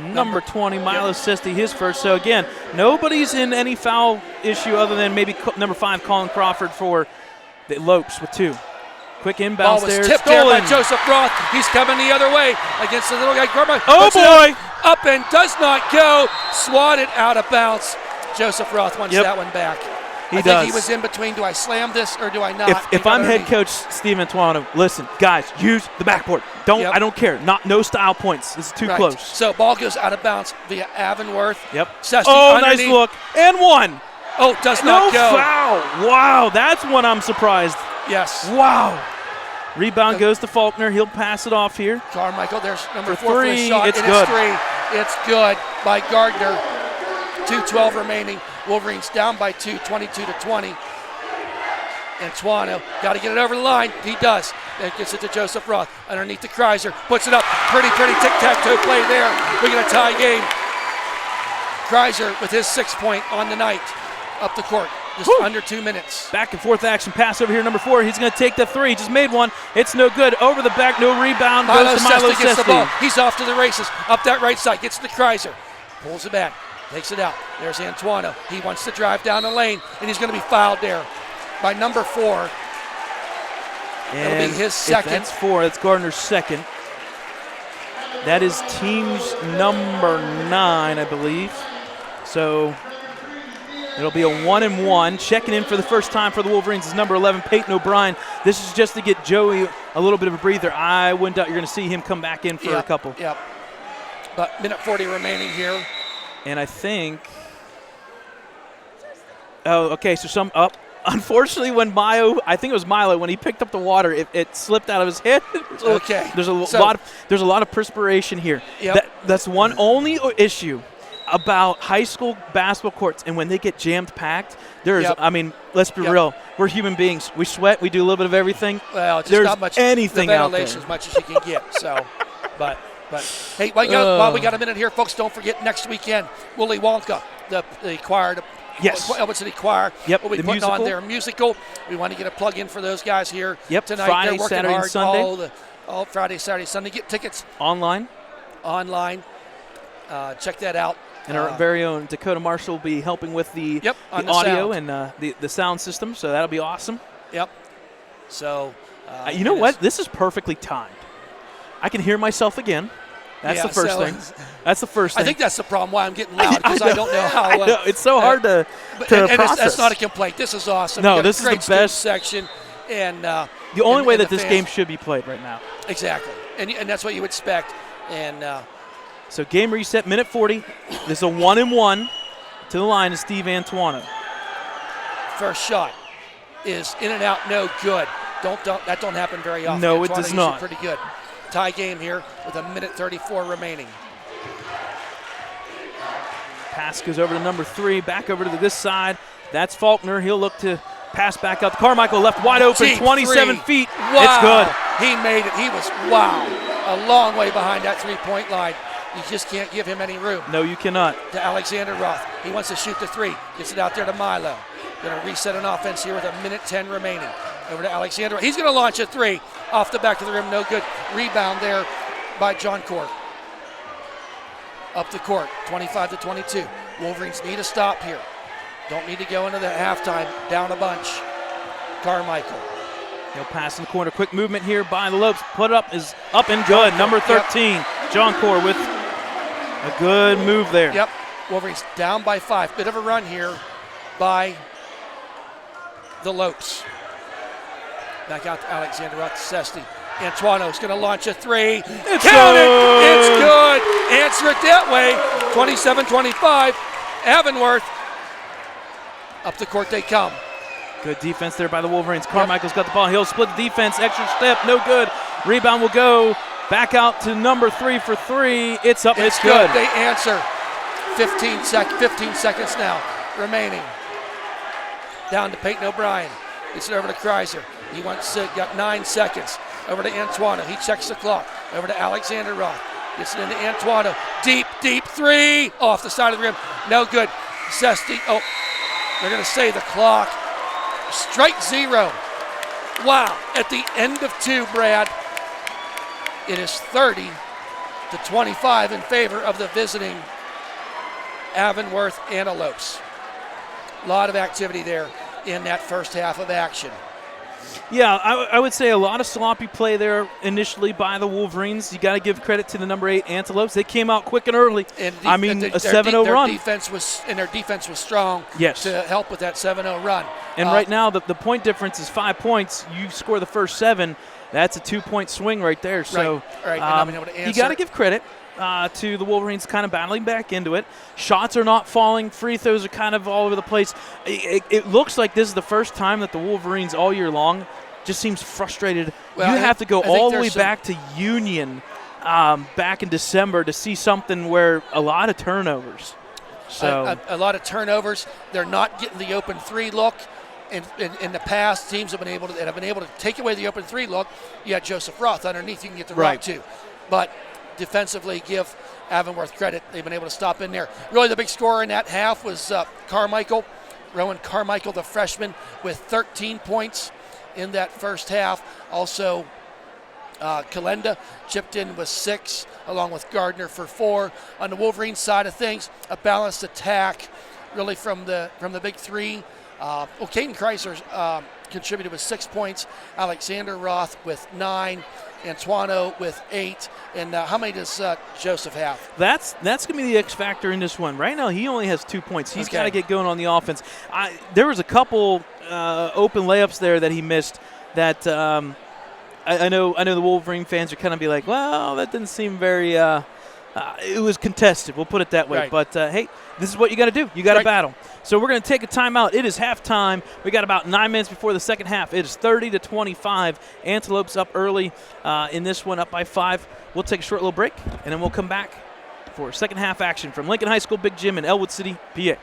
B: number 20, Milo Sesti, his first. So again, nobody's in any foul issue other than maybe number 5, Colin Crawford for the Lopes with 2. Quick inbounds
A: ball was
B: there.
A: Tipped there by Joseph Roth. He's coming the other way against the little guy.
B: Oh boy!
A: Up and does not go. Swatted out of bounds. Joseph Roth wants that one back. I think he was in between. Do I slam this or do I not?
B: If I'm head coach Steve Antoine, listen, guys, use the backboard. I don't care. No style points. This is too close.
A: So ball goes out of bounds via Avonworth. Sesti
B: nice look. And 1.
A: Oh, does not go.
B: No foul. Wow, that's when I'm surprised.
A: Yes.
B: Wow. Rebound goes to Faulkner. He'll pass it off here.
A: Carmichael, there's number 4
B: for
A: for his shot.
B: It's good.
A: It's good by Gardner. 2:12 remaining. Wolverines down by 2, 22-20. Antoine got to get it over the line. He does. Then gets it to Joseph Roth underneath the Kreiser. Puts it up. Pretty tic-tac-toe play there. We get a tie game. Kreiser with his 6th point on the night. Up the court. Just under 2 minutes.
B: Back and forth action. Pass over here, number 4. He's going to take the 3. Just made one. It's no good. Over the back. No rebound. Goes to Milo Sesti.
A: Gets the ball. He's off to the races. Up that right side. Gets to Kreiser. Pulls it back. Takes it out. There's Antoine. He wants to drive down the lane, and he's going to be fouled there by number 4.
B: And
A: it'll be his second.
B: If that's 4. That's Gardner's second. That is team's number 9, I believe. So it'll be a 1-and-1. Checking in for the first time for the Wolverines is number 11, Peyton O'Brien. This is just to get Joey a little bit of a breather. I wouldn't doubt you're going to see him come back in for a couple.
A: Yep. But minute 40 remaining here.
B: And I think Oh, okay. So unfortunately, when I think it was Milo, when he picked up the water, it slipped out of his head.
A: Okay.
B: There's a lot of perspiration here.
A: Yep.
B: That's one only issue about high school basketball courts, and when they get jammed packed, let's be real. We're human beings. We sweat. We do a little bit of everything.
A: Well, just
B: there's
A: not much
B: anything
A: the
B: out there.
A: ventilation as much as you can get. So, but hey, while we got a minute here, folks, don't forget next weekend, Willy Wonka, the choir.
B: Yes.
A: Ellwood City Choir.
B: Yep.
A: We'll be putting on their musical. We want to get a plug in for those guys here tonight.
B: Friday,
A: They're working
B: Saturday,
A: hard
B: and Sunday.
A: all Friday, Saturday, Sunday. Get tickets
B: Online.
A: Check that out.
B: And our very own Dakota Marshall will be helping with the audio and the sound system, so that'll be awesome.
A: Yep. So,
B: you know what? This is perfectly timed. I can hear myself again. That's the first thing. That's the first thing.
A: I think that's the problem why I'm getting loud, because I don't know how.
B: I know. It's so hard to process.
A: That's not a complaint. This is awesome.
B: No, this is the best
A: section. And
B: the only way that this game should be played right now.
A: Exactly. And that's what you expect. And
B: so game reset, minute 40. There's a 1-and-1 to the line is Steve Antuano.
A: First shot is in and out, no good. That don't happen very often.
B: No,
A: Antuano
B: it does not.
A: Pretty good. Tie game here with a minute 34 remaining.
B: Pass goes over to number 3, back over to this side. That's Faulkner. He'll look to pass back out. Carmichael left wide open,
A: Deep
B: 27
A: three.
B: feet.
A: Wow.
B: It's good.
A: He made it. He was, a long way behind that three-point line. You just can't give him any room.
B: No, you cannot.
A: To Alexander Roth. He wants to shoot the 3. Gets it out there to Milo. Going to reset an offense here with a minute 10 remaining. Over to Alexander. He's going to launch a 3 off the back of the rim. No good. Rebound there by John Court. Up the court, 25-22. Wolverines need a stop here. Don't need to go into the halftime down a bunch. Carmichael.
B: He'll pass in the corner. Quick movement here by the Lopes. Put it up is up and good. Number 13, John Court with a good move there.
A: Yep. Wolverines down by 5. Bit of a run here by the Lopes. Back out to Alexander Roth, Sesti. Antuano's going to launch a 3.
B: It's
A: Count
B: good.
A: it! It's good! Answer it that way. 27-25. Avonworth. Up the court they come.
B: Good defense there by the Wolverines. Carmichael's got the ball. He'll split the defense. Extra step, no good. Rebound will go back out to number 3 for 3. It's up. It's good.
A: They answer. 15 seconds now remaining. Down to Peyton O'Brien. Gets it over to Kreiser. He got 9 seconds. Over to Antuano. He checks the clock. Over to Alexander Roth. Gets it into Antuano. Deep 3. Off the side of the rim. No good. Sesti. Oh, they're going to say the clock. Strike 0. Wow. At the end of 2, Brad, it is 30-25 in favor of the visiting Avonworth Antelopes. A lot of activity there in that first half of action.
B: Yeah, I would say a lot of sloppy play there initially by the Wolverines. You got to give credit to the number 8 Antelopes. They came out quick and early.
A: And
B: a 7-0 run.
A: Their defense was strong.
B: Yes.
A: To help with that 7-0 run.
B: And right now the point difference is 5 points. You score the first 7, that's a 2-point swing right there. So
A: right.
B: You got to give credit to the Wolverines kind of battling back into it. Shots are not falling. Free throws are kind of all over the place. It looks like this is the first time that the Wolverines all year long just seems frustrated.
A: Well,
B: you have to go all the way back to Union back in December to see something where a lot of turnovers. So
A: a lot of turnovers. They're not getting the open 3 look. In the past, teams have been able to take away the open 3 look. You had Joseph Roth underneath. You can get the rock too. But defensively, give Avonworth credit. They've been able to stop in there. Really, the big scorer in that half was Carmichael. Rowan Carmichael, the freshman, with 13 points in that first half. Also, Kalenda chipped in with 6, along with Gardner for 4. On the Wolverine side of things, a balanced attack, really from the big 3. Caden Kreiser contributed with 6 points. Alexander Roth with 9. Antuano with 8. And how many does Joseph have?
B: That's going to be the X factor in this one. Right now, he only has 2 points. He's got to get going on the offense. There was a couple open layups there that he missed that I know the Wolverine fans are kind of be like, well, that didn't seem very it was contested. We'll put it that way.
A: Right.
B: But, hey, this is what you got to do. You got to battle. So we're going to take a timeout. It is halftime. We got about 9 minutes before the second half. It is 30-25. Antelopes up early in this one, up by 5. We'll take a short little break, and then we'll come back for second half action from Lincoln High School Big Gym in Ellwood City, PA.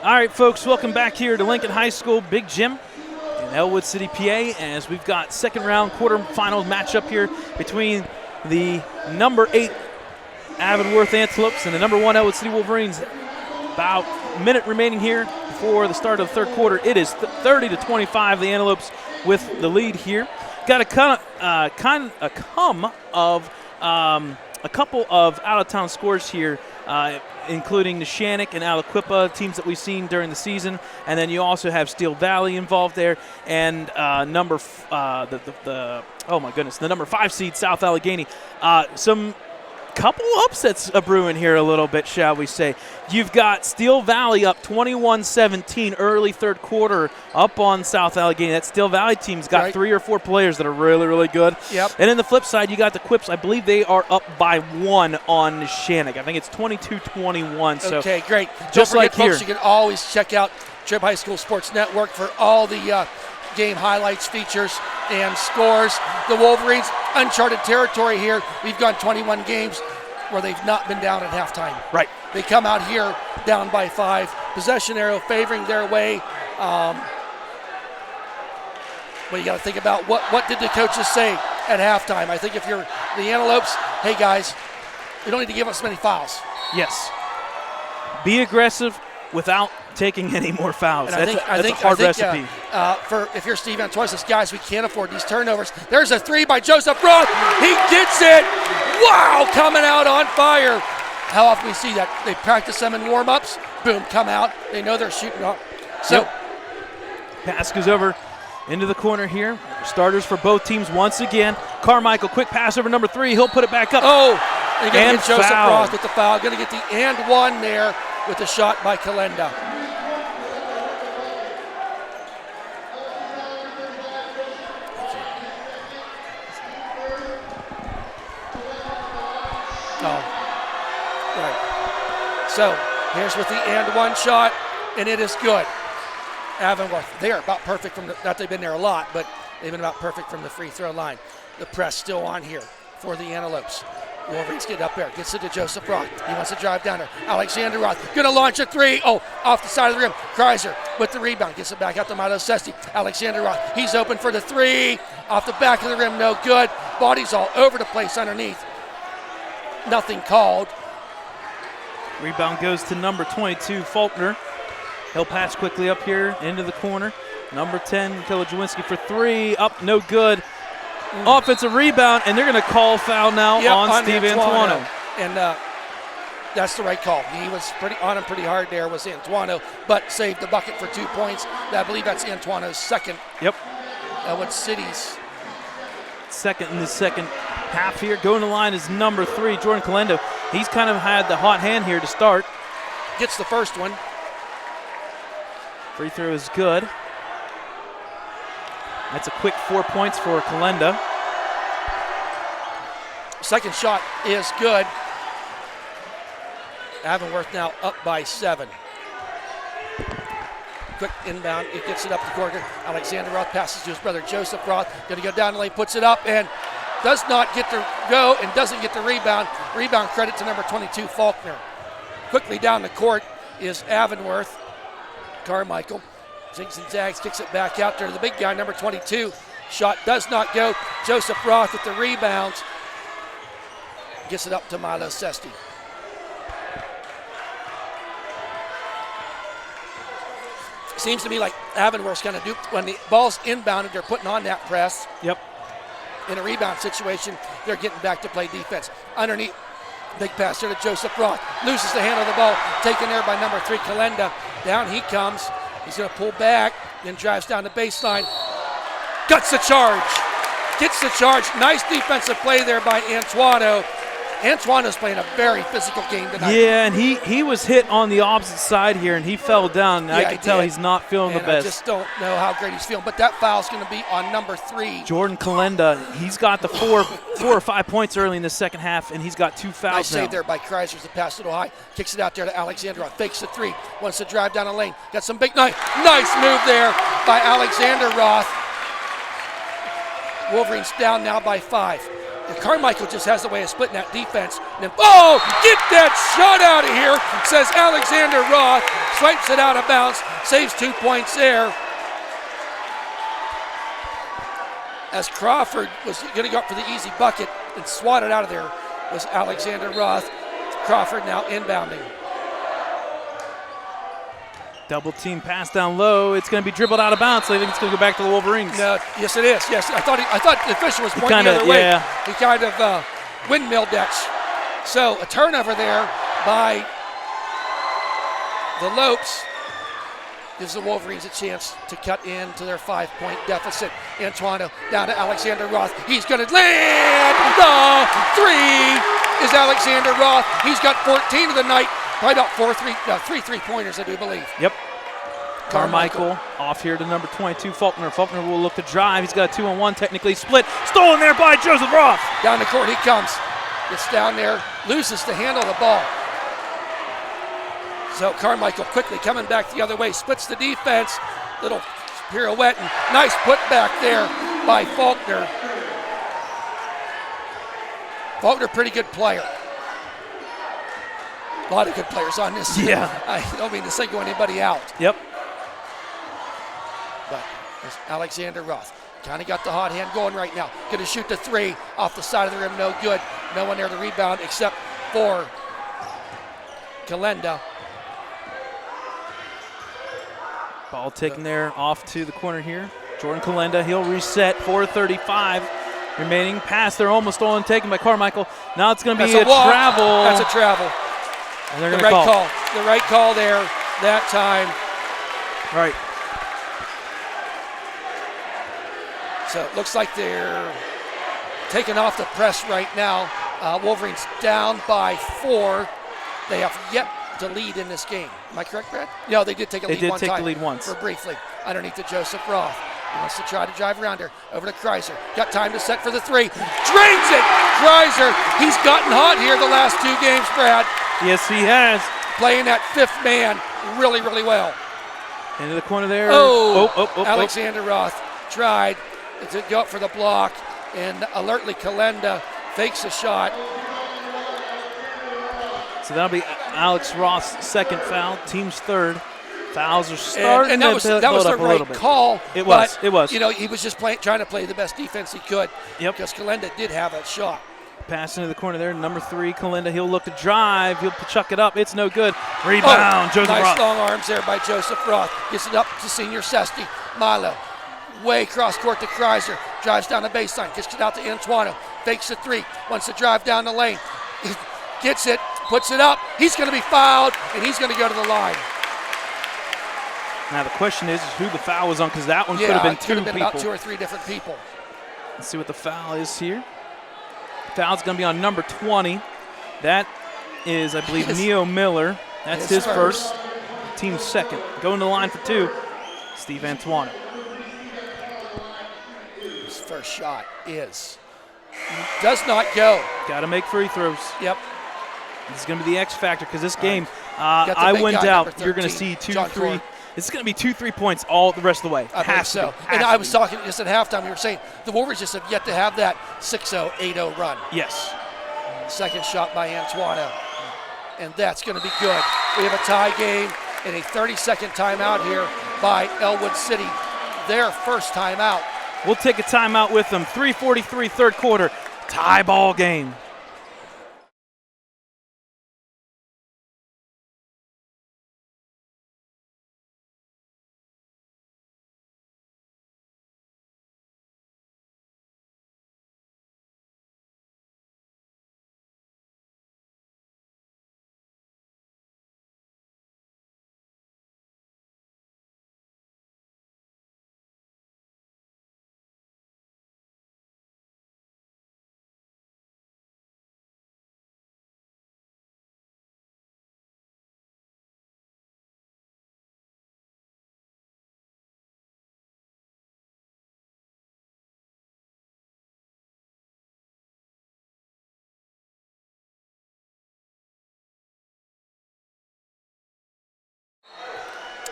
B: All right, folks, welcome back here to Lincoln High School Big Gym in Ellwood City, PA, as we've got second round quarterfinal matchup here between the number 8 Avonworth Antelopes and the number 1 Ellwood City Wolverines. About a minute remaining here before the start of the third quarter. It is 30-25, the Antelopes with the lead here. Got a come of a couple of out-of-town scores here, including the Shannock and Aliquippa, teams that we've seen during the season, and then you also have Steel Valley involved there, and the number 5 seed South Allegheny. Some couple upsets brewing here a little bit, shall we say. You've got Steel Valley up 21-17 early third quarter up on South Allegheny. That Steel Valley team's got 3 or 4 players that are really, really good.
A: Yep.
B: And then the flip side, you got the Quips. I believe they are up by 1 on Shannock. I think it's 22-21. So
A: okay, great.
B: Just
A: Don't
B: like
A: forget, folks,
B: here.
A: you can always check out Trib High School Sports Network for all the game highlights, features, and scores. The Wolverines, uncharted territory here. We've gone 21 games where they've not been down at halftime.
B: Right.
A: They come out here down by 5. Possession arrow favoring their way. Well, you got to think about what did the coaches say at halftime. I think if you're the Antelopes, hey guys, we don't need to give us many fouls.
B: Yes. Be aggressive without taking any more fouls.
A: And
B: That's a hard recipe.
A: For if you're Steve Antoine says, guys, we can't afford these turnovers. There's a 3 by Joseph Roth. He gets it. Wow, coming out on fire. How often we see that? They practice them in warm-ups. Boom, come out. They know they're shooting up. So,
B: pass goes over into the corner here. Starters for both teams once again. Carmichael, quick pass over number 3. He'll put it back up.
A: Oh, they're going to get Joseph
B: foul.
A: Roth with the foul. Going to get the and 1 there with the shot by Kalenda. Oh, right. So here's with the and 1 shot, and it is good. Avonworth, they are about perfect from not they've been there a lot, but they've been about perfect from the free throw line. The press still on here for the Antelopes. Wolverines get up there, gets it to Joseph Roth. He wants to drive down there. Alexander Roth gonna launch a 3. Oh, off the side of the rim. Kreiser with the rebound, gets it back out to Milo Sesti. Alexander Roth, he's open for the 3. Off the back of the rim, no good. Bodies all over the place underneath. Nothing called.
B: Rebound goes to number 22, Faulkner. He'll pass quickly up here into the corner. Number 10, Kilojawinski for 3. Up, no good. Offensive rebound, and they're going to call foul now on Steve Antuano.
A: And that's the right call. He was on him pretty hard there, was Antuano, but saved the bucket for 2 points. I believe that's Antuano's second.
B: Yep.
A: Ellwood City's
B: second in the second half here. Going to the line is number 3, Jordan Kalendo. He's kind of had the hot hand here to start.
A: Gets the first one.
B: Free throw is good. That's a quick 4 points for Kalenda.
A: Second shot is good. Avonworth now up by 7. Quick inbound, it gets it up the court. Alexander Roth passes to his brother Joseph Roth. Going to go down the lane, puts it up, and does not get to go and doesn't get the rebound. Rebound credit to number 22, Faulkner. Quickly down the court is Avonworth. Carmichael zigs and zags, kicks it back out there to the big guy, number 22. Shot does not go. Joseph Roth with the rebounds. Gets it up to Milo Sesti. Seems to me like Avonworth's kind of duped. When the ball's inbounded, they're putting on that press.
B: Yep.
A: In a rebound situation, they're getting back to play defense. Underneath, big pass there to Joseph Roth. Loses the handle of the ball. Taken there by number 3, Kalenda. Down he comes. He's going to pull back, then drives down the baseline. Guts the charge. Gets the charge. Nice defensive play there by Antuano. Antuano's playing a very physical game tonight.
B: Yeah, and he was hit on the opposite side here, and he fell down. Yeah, I can tell he's not feeling the best.
A: I just don't know how great he's feeling. But that foul's going to be on number 3.
B: Jordan Kalenda, he's got the 4 or 5 points early in the second half, and he's got 2 fouls
A: nice
B: now.
A: Save there by Kreiser. The pass a little high. Kicks it out there to Alexander. Fakes the 3. Wants to drive down the lane. Got some big, nice move there by Alexander Roth. Wolverines down now by 5. Carmichael just has a way of splitting that defense. And then, oh, get that shot out of here, says Alexander Roth. swipes it out of bounds, saves 2 points there. As Crawford was going to go up for the easy bucket and swat it out of there was Alexander Roth. Crawford now inbounding.
B: Double team pass down low. It's going to be dribbled out of bounds, so I think it's going to go back to the Wolverines.
A: No, yes, it is. Yes, I thought the official was pointing the other way.
B: Yeah.
A: He kind of windmilled that. So a turnover there by the Lopes gives the Wolverines a chance to cut into their 5-point deficit. Antoine down to Alexander Roth. He's going to land the three. Is Alexander Roth? He's got 14 of the night. Probably about three three-pointers, I do believe.
B: Yep. Carmichael off here to number 22, Faulkner. Faulkner will look to drive. He's got a 2-on-1, technically split. Stolen there by Joseph Roth.
A: Down the court he comes. Gets down there, loses the handle of the ball. So Carmichael quickly coming back the other way, splits the defense. Little pirouette and nice putback there by Faulkner. Faulkner, pretty good player. A lot of good players on this team.
B: Yeah.
A: I don't mean to single anybody out.
B: Yep.
A: But there's Alexander Roth. Kind of got the hot hand going right now. Going to shoot the three off the side of the rim. No good. No one there to rebound except for Kalenda.
B: Ball taken there off to the corner here. Jordan Kalenda, he'll reset. 4:35 remaining. Pass there almost stolen, taken by Carmichael. Now it's going to be a travel.
A: That's a travel.
B: And they're
A: The
B: going to
A: right
B: call.
A: The right call there that time.
B: Right.
A: So it looks like they're taking off the press right now. Wolverines down by 4. They have yet to lead in this game. Am I correct, Brad? No, they did take a lead one time.
B: They did take the lead once.
A: For briefly. Underneath to Joseph Roth. He wants to try to drive around her. Over to Kreiser. Got time to set for the three. Drains it! Kreiser, he's gotten hot here the last 2 games, Brad.
B: Yes, he has.
A: Playing that 5th man really, really well.
B: Into the corner there.
A: Alexander Roth tried to go up for the block, and alertly Kalenda fakes a shot.
B: So that'll be Alex Roth's second foul, team's third. Fouls are starting
A: and that was the right call.
B: It was.
A: You know, he was just trying to play the best defense he could.
B: Yep.
A: Because Kalenda did have a shot.
B: Pass into the corner there, number 3, Kalenda. He'll look to drive. He'll chuck it up. It's no good. Rebound, Joseph
A: nice
B: Roth.
A: Long arms there by Joseph Roth. Gets it up to senior Sesti. Milo. Way cross court to Kreiser. Drives down the baseline. Gets it out to Antoine. Fakes the 3. Wants to drive down the lane. Gets it. Puts it up. He's going to be fouled, and he's going to go to the line.
B: Now the question is who the foul was on, because that one could have been 2
A: could have been
B: people.
A: about 2 or 3 different people.
B: Let's see what the foul is here. Foul's going to be on number 20. That is, I believe, Neo Miller. That's his first. Team's second. Going to the line for 2, Steve Antoine.
A: His first shot does not go.
B: Got to make free throws.
A: Yep.
B: This is going to be the X factor, because this game, I wouldn't doubt you're going to see 2, 3. It's going to be 2 3-points all the rest of the way.
A: I believe so. And I was talking just at halftime. We were saying the Wolverines just have yet to have that 6-0, 8-0 run.
B: Yes.
A: Second shot by Antoine. And that's going to be good. We have a tie game and a 30-second timeout here by Ellwood City. Their first timeout.
B: We'll take a timeout with them. 3:43, third quarter. Tie ball game.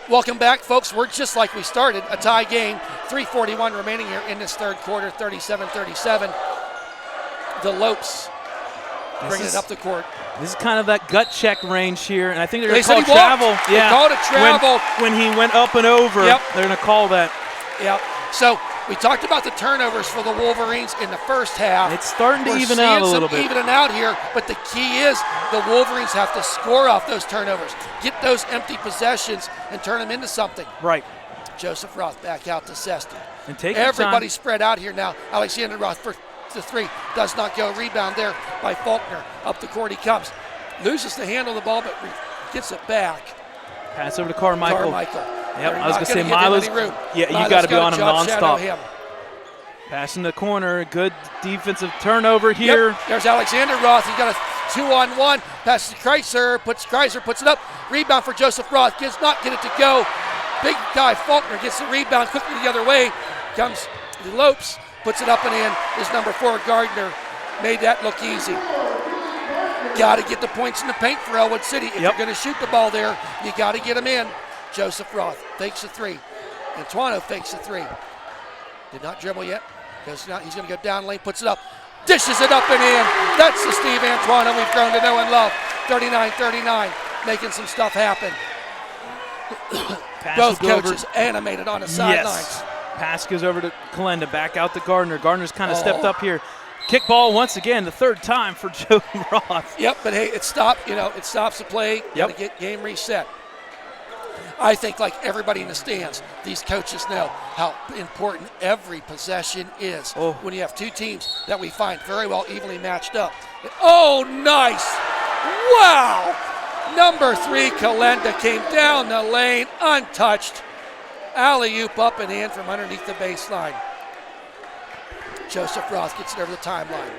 A: Welcome back, folks. We're just like we started, a tie game. 3:41 remaining here in this third quarter, 37-37. The Lopes bringing it up the court.
B: This is kind of that gut check range here, and I think they're going to
A: They
B: call
A: said he
B: travel.
A: walked. They called it travel.
B: When he went up and over,
A: Yep.
B: they're going to call that.
A: Yep. So we talked about the turnovers for the Wolverines in the first half.
B: It's starting to
A: We're
B: even out a
A: seeing
B: little
A: some
B: bit.
A: evening out here, but the key is the Wolverines have to score off those turnovers, get those empty possessions, and turn them into something.
B: Right.
A: Joseph Roth back out to Sesti.
B: And take
A: Everybody
B: your time.
A: spread out here now. Alexander Roth for the three. Does not go. Rebound there by Faulkner. Up the court he comes. Loses the handle of the ball, but gets it back.
B: Pass over to Carmichael.
A: Carmichael.
B: Yep,
A: They're
B: I was
A: not
B: going to say
A: gonna
B: Milo's.
A: give him any room.
B: Yeah, you
A: Milo's
B: got to be
A: gotta
B: on him
A: job shadow
B: nonstop.
A: him.
B: Pass in the corner. Good defensive turnover here.
A: Yep. There's Alexander Roth. He got a 2-on-1. Passes to Kreiser. Kreiser puts it up. Rebound for Joseph Roth. Does not get it to go. Big guy Faulkner gets the rebound quickly the other way. Comes Lopes. Puts it up and in. His number 4 Gardner made that look easy. Got to get the points in the paint for Ellwood City. If you're going to shoot the ball there, you got to get them in. Joseph Roth fakes a 3. Antuano fakes a 3. Did not dribble yet. Goes now. He's going to go down lane. Puts it up. Dishes it up and in. That's the Steve Antuano we've grown to know and love. 39-39. Making some stuff happen. Both coaches animated on the sidelines.
B: Yes. Pass goes over to Kalenda. Back out to Gardner. Gardner's kind of stepped up here. Kick ball once again, the 3rd time for Joe Roth.
A: Yep, but hey, it stopped. It stops the play. Got to get game reset. I think, like everybody in the stands, these coaches know how important every possession is when you have two teams that we find very well evenly matched up. Oh, nice! Wow! Number 3, Kalenda came down the lane, untouched. Alley-oop up and in from underneath the baseline. Joseph Roth gets it over the timeline.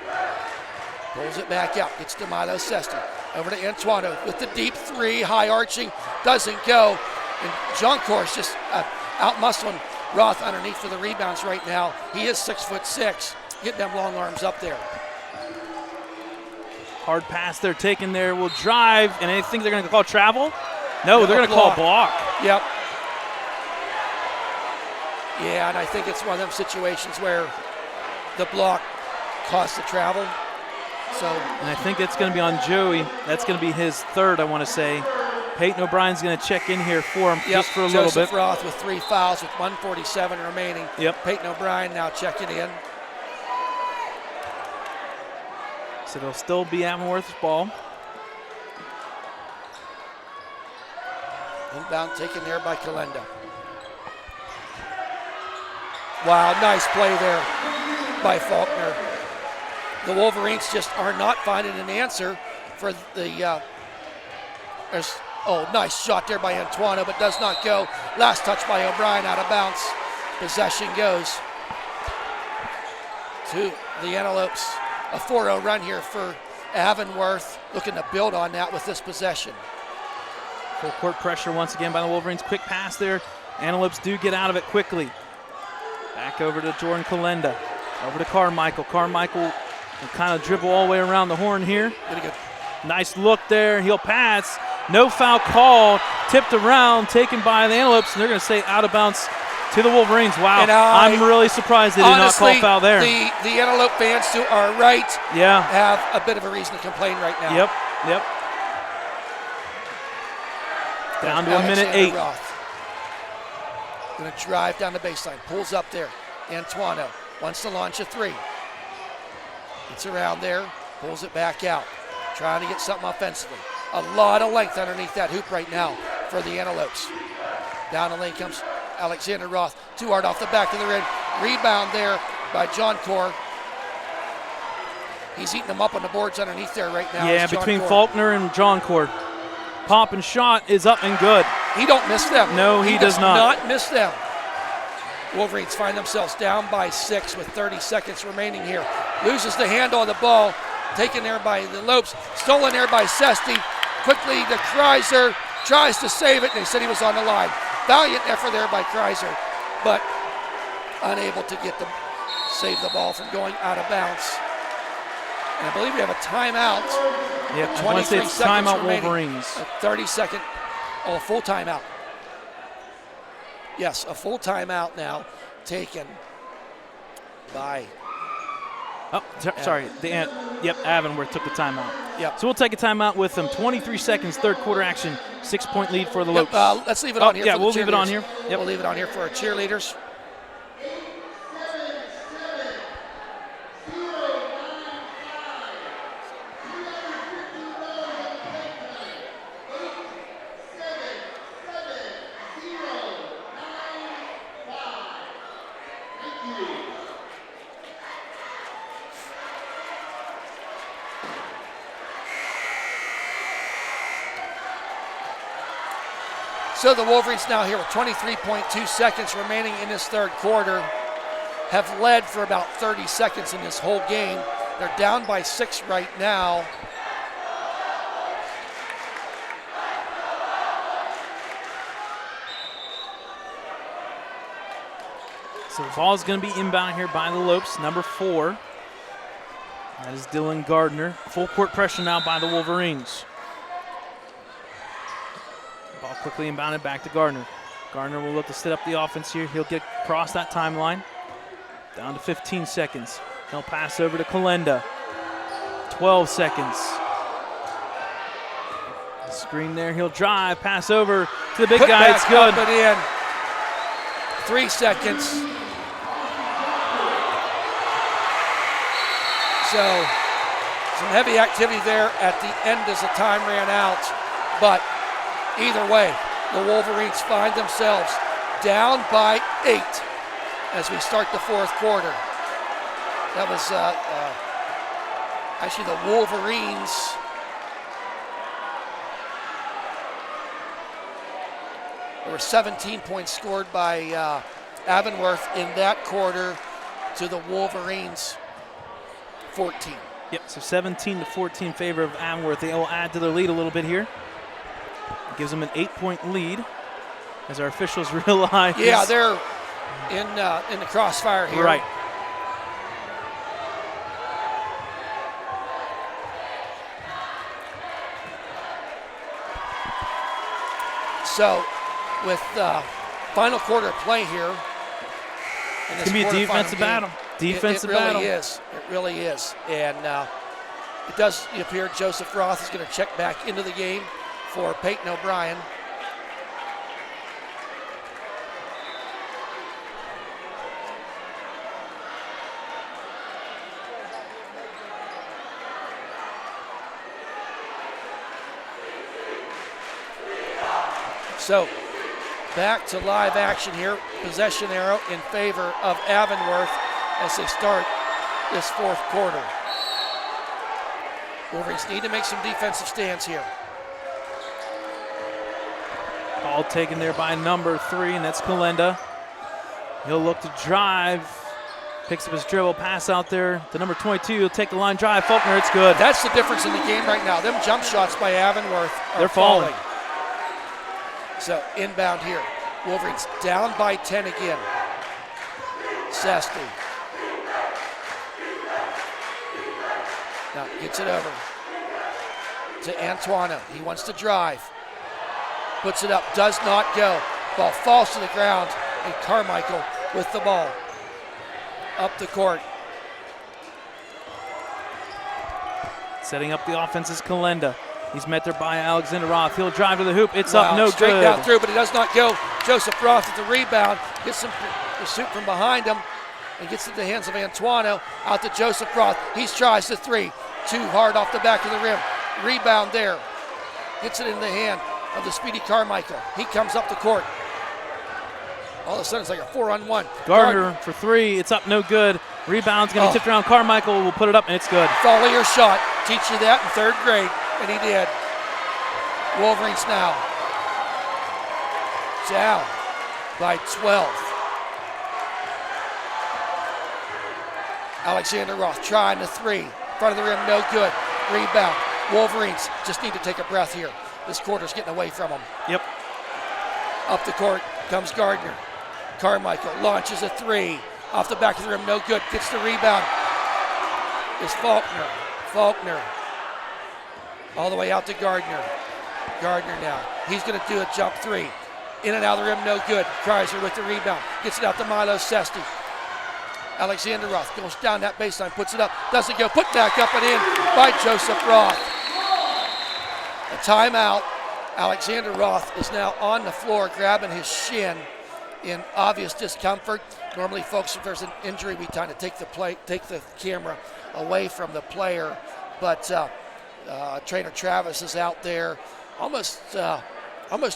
A: Pulls it back out, gets to Milo Sesti. Over to Antuano with the deep 3, high arching, doesn't go. And Joncourt's just out-muscling Roth underneath for the rebounds right now. He is 6'6", getting them long arms up there.
B: Hard pass they're taking there. Will drive, and I think they're going to call travel. No, they're going to call block.
A: Yep. Yeah, and I think it's one of them situations where the block costs the travel.
B: And I think it's going to be on Joey. That's going to be his 3rd, I want to say. Peyton O'Brien's going to check in here for him just for a little bit.
A: Joseph Roth with 3 fouls with 1:47 remaining.
B: Yep.
A: Peyton O'Brien now checking in.
B: So it'll still be Avonworth's ball.
A: Inbound taken there by Kalenda. Wow, nice play there by Faulkner. The Wolverines just are not finding an answer for the nice shot there by Antuano, but does not go. Last touch by O'Brien, out of bounds. Possession goes to the Antelopes. A 4-0 run here for Avonworth, looking to build on that with this possession.
B: Full court pressure once again by the Wolverines. Quick pass there. Antelopes do get out of it quickly. Back over to Jordan Kalenda. Over to Carmichael. Carmichael will kind of dribble all the way around the horn here.
A: Pretty good.
B: Nice look there. He'll pass. No foul call. Tipped around, taken by the Antelopes, and they're going to say out of bounds to the Wolverines. Wow, I'm really surprised they did
A: honestly,
B: not call foul there.
A: The Antelope fans to our right
B: yeah.
A: have a bit of a reason to complain right now.
B: Yep. Down to
A: Alexander
B: 1:08.
A: Roth. Going to drive down the baseline. Pulls up there. Antuano wants to launch a 3. Gets around there. Pulls it back out. Trying to get something offensively. A lot of length underneath that hoop right now for the Antelopes. Down the lane comes Alexander Roth. Too hard off the back of the rim. Rebound there by Joncourt. He's eating them up on the boards underneath there right now.
B: Yeah, between Faulkner and Joncourt. Pop and shot is up and good.
A: He don't miss them.
B: No, he does not
A: miss them. Wolverines find themselves down by 6 with 30 seconds remaining here. Loses the handle of the ball. Taken there by the Lopes. Stolen there by Sesti. Quickly to Kreiser. Tries to save it, and they said he was on the line. Valiant effort there by Kreiser, but unable to save the ball from going out of bounds. And I believe we have a timeout.
B: Yep, I want to say it's timeout remaining. Wolverines.
A: A 30-second, a full timeout. Yes, a full timeout now taken by.
B: Oh, sorry. Yep, Avonworth took the timeout.
A: Yep.
B: So we'll take a timeout with them. 23 seconds, third quarter action, 6-point lead for the Lopes.
A: Let's leave it on here.
B: Yeah,
A: for the
B: we'll leave it on here.
A: Yep. We'll leave it on here for our cheerleaders. So the Wolverines now here with 23.2 seconds remaining in this third quarter have led for about 30 seconds in this whole game. They're down by 6 right now.
B: So the ball is going to be inbound here by the Lopes, number 4. That is Dylan Gardner. Full court pressure now by the Wolverines. Ball quickly inbounded back to Gardner. Gardner will look to set up the offense here. He'll get across that timeline. Down to 15 seconds. He'll pass over to Kalenda. 12 seconds. Screen there. He'll drive. Pass over to the big guy. It's good.
A: Up and in. 3 seconds. So some heavy activity there at the end as the time ran out. But either way, the Wolverines find themselves down by 8 as we start the fourth quarter. That was actually the Wolverines. There were 17 points scored by Avonworth in that quarter to the Wolverines 14.
B: Yep, so 17-14 in favor of Avonworth. They will add to their lead a little bit here. It gives them an 8-point lead as our officials realize.
A: Yeah, they're in the crossfire here.
B: Right.
A: So with final quarter play here.
B: It's going to be a defensive battle. Defensive battle.
A: It really is. It really is. And it does appear Joseph Roth is going to check back into the game for Peyton O'Brien. So back to live action here. Possession arrow in favor of Avonworth as they start this fourth quarter. Wolverines need to make some defensive stands here.
B: Ball taken there by number 3, and that's Kalenda. He'll look to drive. Picks up his dribble, pass out there to number 22. He'll take the line drive. Faulkner, it's good.
A: That's the difference in the game right now. Them jump shots by Avonworth are
B: They're falling.
A: So inbound here. Wolverines down by 10 again. Sesty. Now gets it over to Antuano. He wants to drive. Puts it up, does not go. Ball falls to the ground, and Carmichael with the ball. Up the court.
B: Setting up the offense is Kalenda. He's met there by Alexander Roth. He'll drive to the hoop. It's up, no
A: straight
B: good.
A: Down through, but it does not go. Joseph Roth at the rebound. Gets some pursuit from behind him and gets it to the hands of Antuano. Out to Joseph Roth. He tries the 3. Too hard off the back of the rim. Rebound there. Gets it in the hand of the speedy Carmichael. He comes up the court. All of a sudden, it's like a 4-on-1.
B: Gardner for 3. It's up, no good. Rebound's going to be tipped around. Carmichael will put it up, and it's good.
A: Follow your shot. Teach you that in 3rd grade, and he did. Wolverines now down by 12. Alexander Roth trying the 3. Front of the rim, no good. Rebound. Wolverines just need to take a breath here. This quarter's getting away from them.
B: Yep.
A: Up the court comes Gardner. Carmichael launches a 3. Off the back of the rim, no good. Gets the rebound. It's Faulkner. Faulkner. All the way out to Gardner. Gardner now. He's going to do a jump 3. In and out of the rim, no good. Kreiser with the rebound. Gets it out to Milo Sesty. Alexander Roth goes down that baseline, puts it up, doesn't go, put back up and in by Joseph Roth. A timeout. Alexander Roth is now on the floor grabbing his shin in obvious discomfort. Normally, folks, if there's an injury, we kind of take the camera away from the player, but trainer Travis is out there almost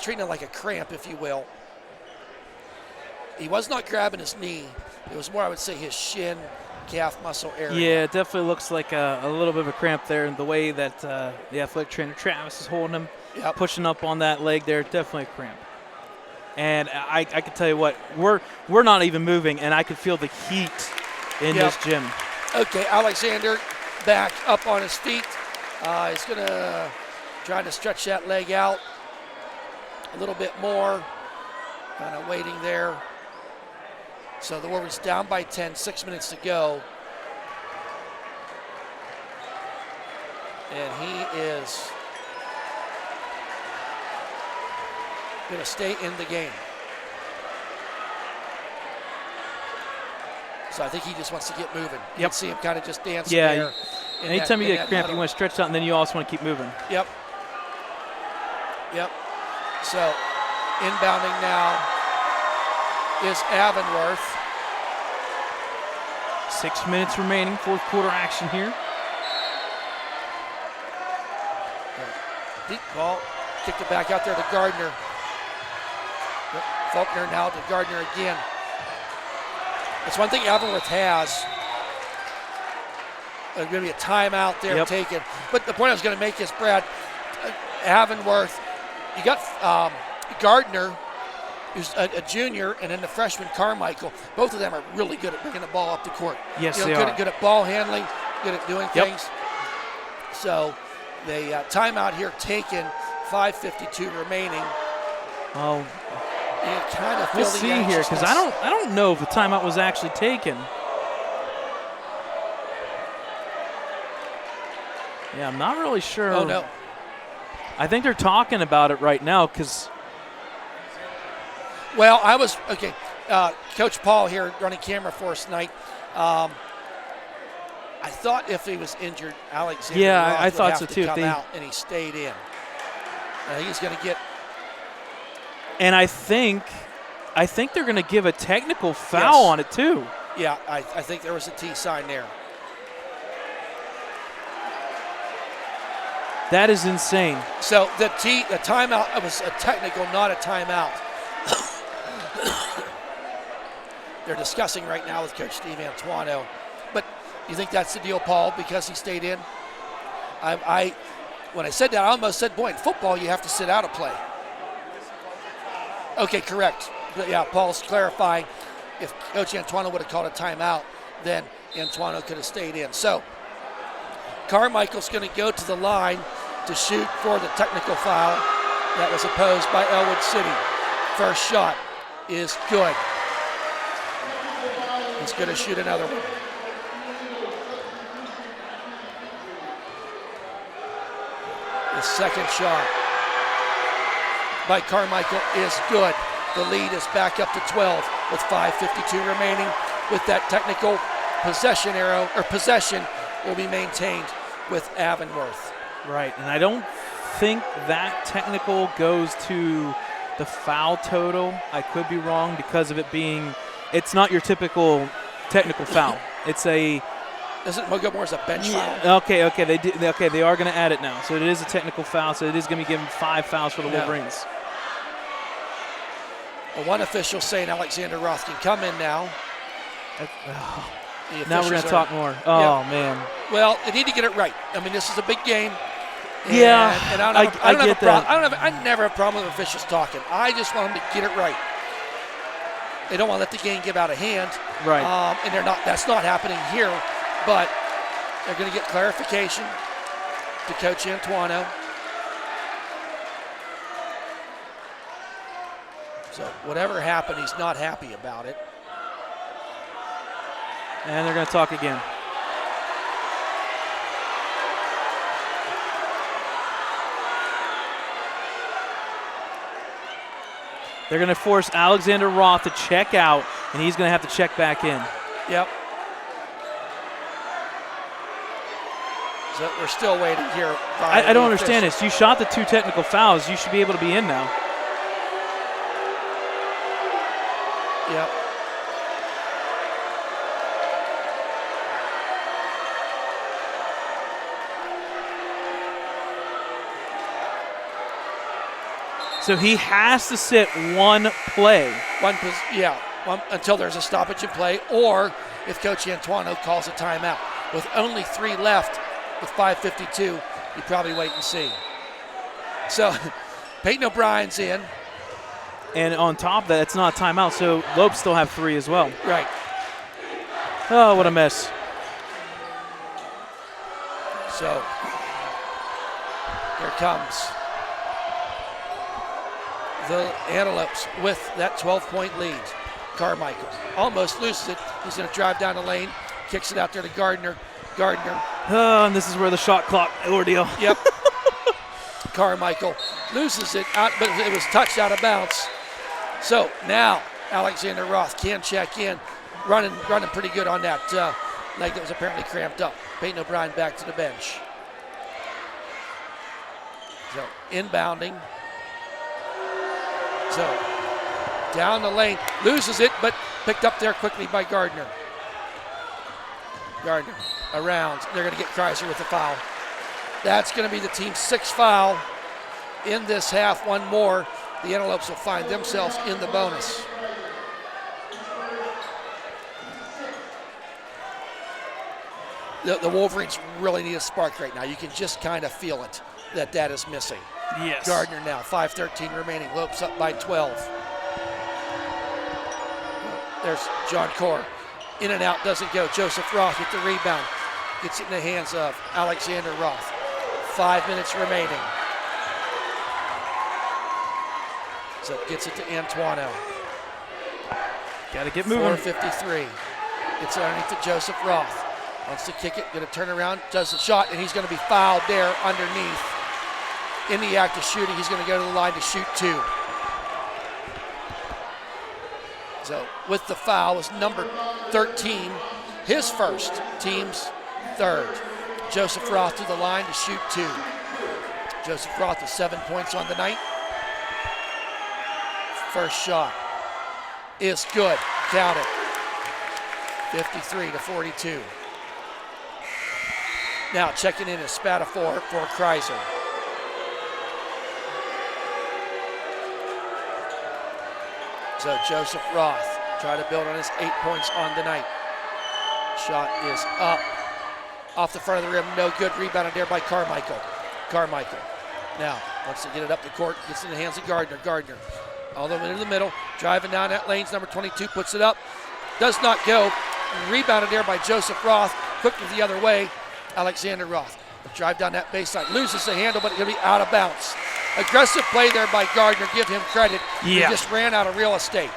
A: treating it like a cramp, if you will. He was not grabbing his knee. It was more, I would say, his shin, calf muscle area.
B: Yeah, it definitely looks like a little bit of a cramp there in the way that the athletic trainer Travis is holding him, pushing up on that leg there. Definitely a cramp. And I can tell you what, we're not even moving, and I can feel the heat in this gym.
A: Okay, Alexander back up on his feet. He's going to try to stretch that leg out a little bit more. Kind of waiting there. So the Wolverines down by 10, 6 minutes to go. And he is going to stay in the game. So I think he just wants to get moving. You can see him kind of just dancing there.
B: Anytime you get a cramp, you want to stretch out, and then you also want to keep moving.
A: Yep. So inbounding now is Avonworth.
B: 6 minutes remaining, fourth quarter action here.
A: Deep ball, kicked it back out there to Gardner. Faulkner now to Gardner again. That's one thing Avonworth has. There's going to be a timeout there taken. But the point I was going to make is, Brad, Avonworth, you got Gardner, who's a junior, and then the freshman Carmichael. Both of them are really good at bringing the ball up the court.
B: Yes, they are.
A: Good at ball handling, good at doing things. So the timeout here taken, 5:52 remaining.
B: Oh,
A: you kind of feel
B: we'll see here, because I don't know if the timeout was actually taken. Yeah, I'm not really sure.
A: Oh, no.
B: I think they're talking about it right now, because.
A: Well, Coach Paul here running camera for us tonight. I thought if he was injured, Alexander Roth
B: I thought so
A: to
B: too.
A: Come out, and he stayed in. I think he's going to get.
B: And I think they're going to give a technical foul on it too.
A: Yeah, I think there was a T sign there.
B: That is insane.
A: So the timeout was a technical, not a timeout. They're discussing right now with Coach Steve Antuano. But you think that's the deal, Paul, because he stayed in? When I said that, I almost said, boy, in football you have to sit out a play. Okay, correct. But yeah, Paul's clarifying. If Coach Antuano would have called a timeout, then Antuano could have stayed in. So Carmichael's going to go to the line to shoot for the technical foul that was opposed by Ellwood City. First shot is good. He's going to shoot another one. The second shot by Carmichael is good. The lead is back up to 12 with 5:52 remaining. With that technical possession arrow, or possession, will be maintained with Avonworth.
B: Right, and I don't think that technical goes to the foul total. I could be wrong because of it being, it's not your typical technical foul. It's a.
A: Doesn't it go more as a bench foul?
B: Okay, they are going to add it now. So it is a technical foul, so it is going to be given 5 fouls for the Wolverines.
A: Well, one official saying Alexander Roth can come in now.
B: Now we're going to talk more. Oh, man.
A: Well, they need to get it right. I mean, this is a big game. And I never have a problem with officials talking. I just want them to get it right. They don't want to let the game get out of hand.
B: Right.
A: And that's not happening here. But they're going to get clarification to Coach Antuano. So whatever happened, he's not happy about it.
B: And they're going to talk again. They're going to force Alexander Roth to check out, and he's going to have to check back in.
A: Yep. So we're still waiting here.
B: I don't understand this. You shot the 2 technical fouls. You should be able to be in now.
A: Yep.
B: So he has to sit one play.
A: Until there's a stoppage in play, or if Coach Antuano calls a timeout. With only 3 left, with 5:52, you probably wait and see. So Peyton O'Brien's in.
B: And on top of that, it's not a timeout, so Lopes still have 3 as well.
A: Right.
B: Oh, what a mess.
A: So here comes the Antelopes with that 12-point lead. Carmichael almost loses it. He's going to drive down the lane, kicks it out there to Gardner.
B: Oh, and this is where the shot clock ordeal.
A: Yep. Carmichael loses it out, but it was touched out of bounds. So now Alexander Roth can check in, running pretty good on that leg that was apparently cramped up. Peyton O'Brien back to the bench. So inbounding. So down the lane, loses it, but picked up there quickly by Gardner. Gardner around. They're going to get Kreiser with the foul. That's going to be the team's 6th foul in this half. One more. The Antelopes will find themselves in the bonus. The Wolverines really need a spark right now. You can just kind of feel it, that is missing.
B: Yes.
A: Gardner now, 5:13 remaining. Lopes up by 12. There's John Core. In and out, doesn't go. Joseph Roth with the rebound. Gets it in the hands of Alexander Roth. 5 minutes remaining. So gets it to Antuano.
B: Got to get moving.
A: 4:53. Gets it underneath to Joseph Roth. Wants to kick it, going to turn around, does the shot, and he's going to be fouled there underneath. In the act of shooting, he's going to go to the line to shoot 2. So with the foul was number 13, his first, team's 3rd. Joseph Roth to the line to shoot 2. Joseph Roth with 7 points on the night. First shot is good. Count it. 53-42. Now checking in is Spatafor for Kreiser. So Joseph Roth try to build on his 8 points on the night. Shot is up. Off the front of the rim, no good. Rebounded there by Carmichael. Carmichael now wants to get it up the court. Gets in the hands of Gardner. Gardner all the way into the middle. Driving down that lane's number 22. Puts it up. Does not go. Rebounded there by Joseph Roth. Quickly the other way. Alexander Roth. Drive down that baseline. Loses the handle, but it's going to be out of bounds. Aggressive play there by Gardner. Give him credit.
B: Yeah.
A: He just ran out of real estate.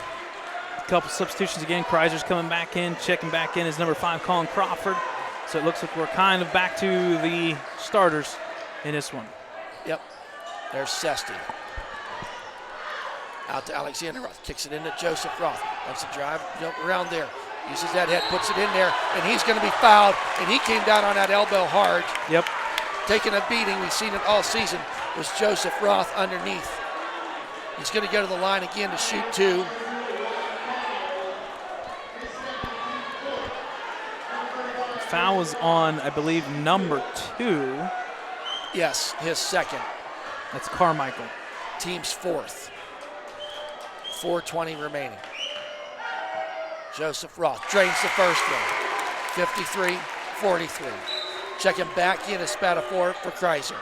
B: A couple substitutions again. Kreiser's coming back in. Checking back in is number 5, Colin Crawford. So it looks like we're kind of back to the starters in this one.
A: Yep. There's Sesti. Out to Alexander Roth. Kicks it into Joseph Roth. Wants to drive, jump around there. Uses that head, puts it in there, and he's going to be fouled. And he came down on that elbow hard.
B: Yep.
A: Taking a beating. We've seen it all season. Was Joseph Roth underneath. He's going to go to the line again to shoot 2.
B: Foul was on, I believe, number 2.
A: Yes, his 2nd.
B: That's Carmichael.
A: Team's 4th. 4:20 remaining. Joseph Roth drains the first one. 53-43. Checking back in as Spatafor for Kreiser.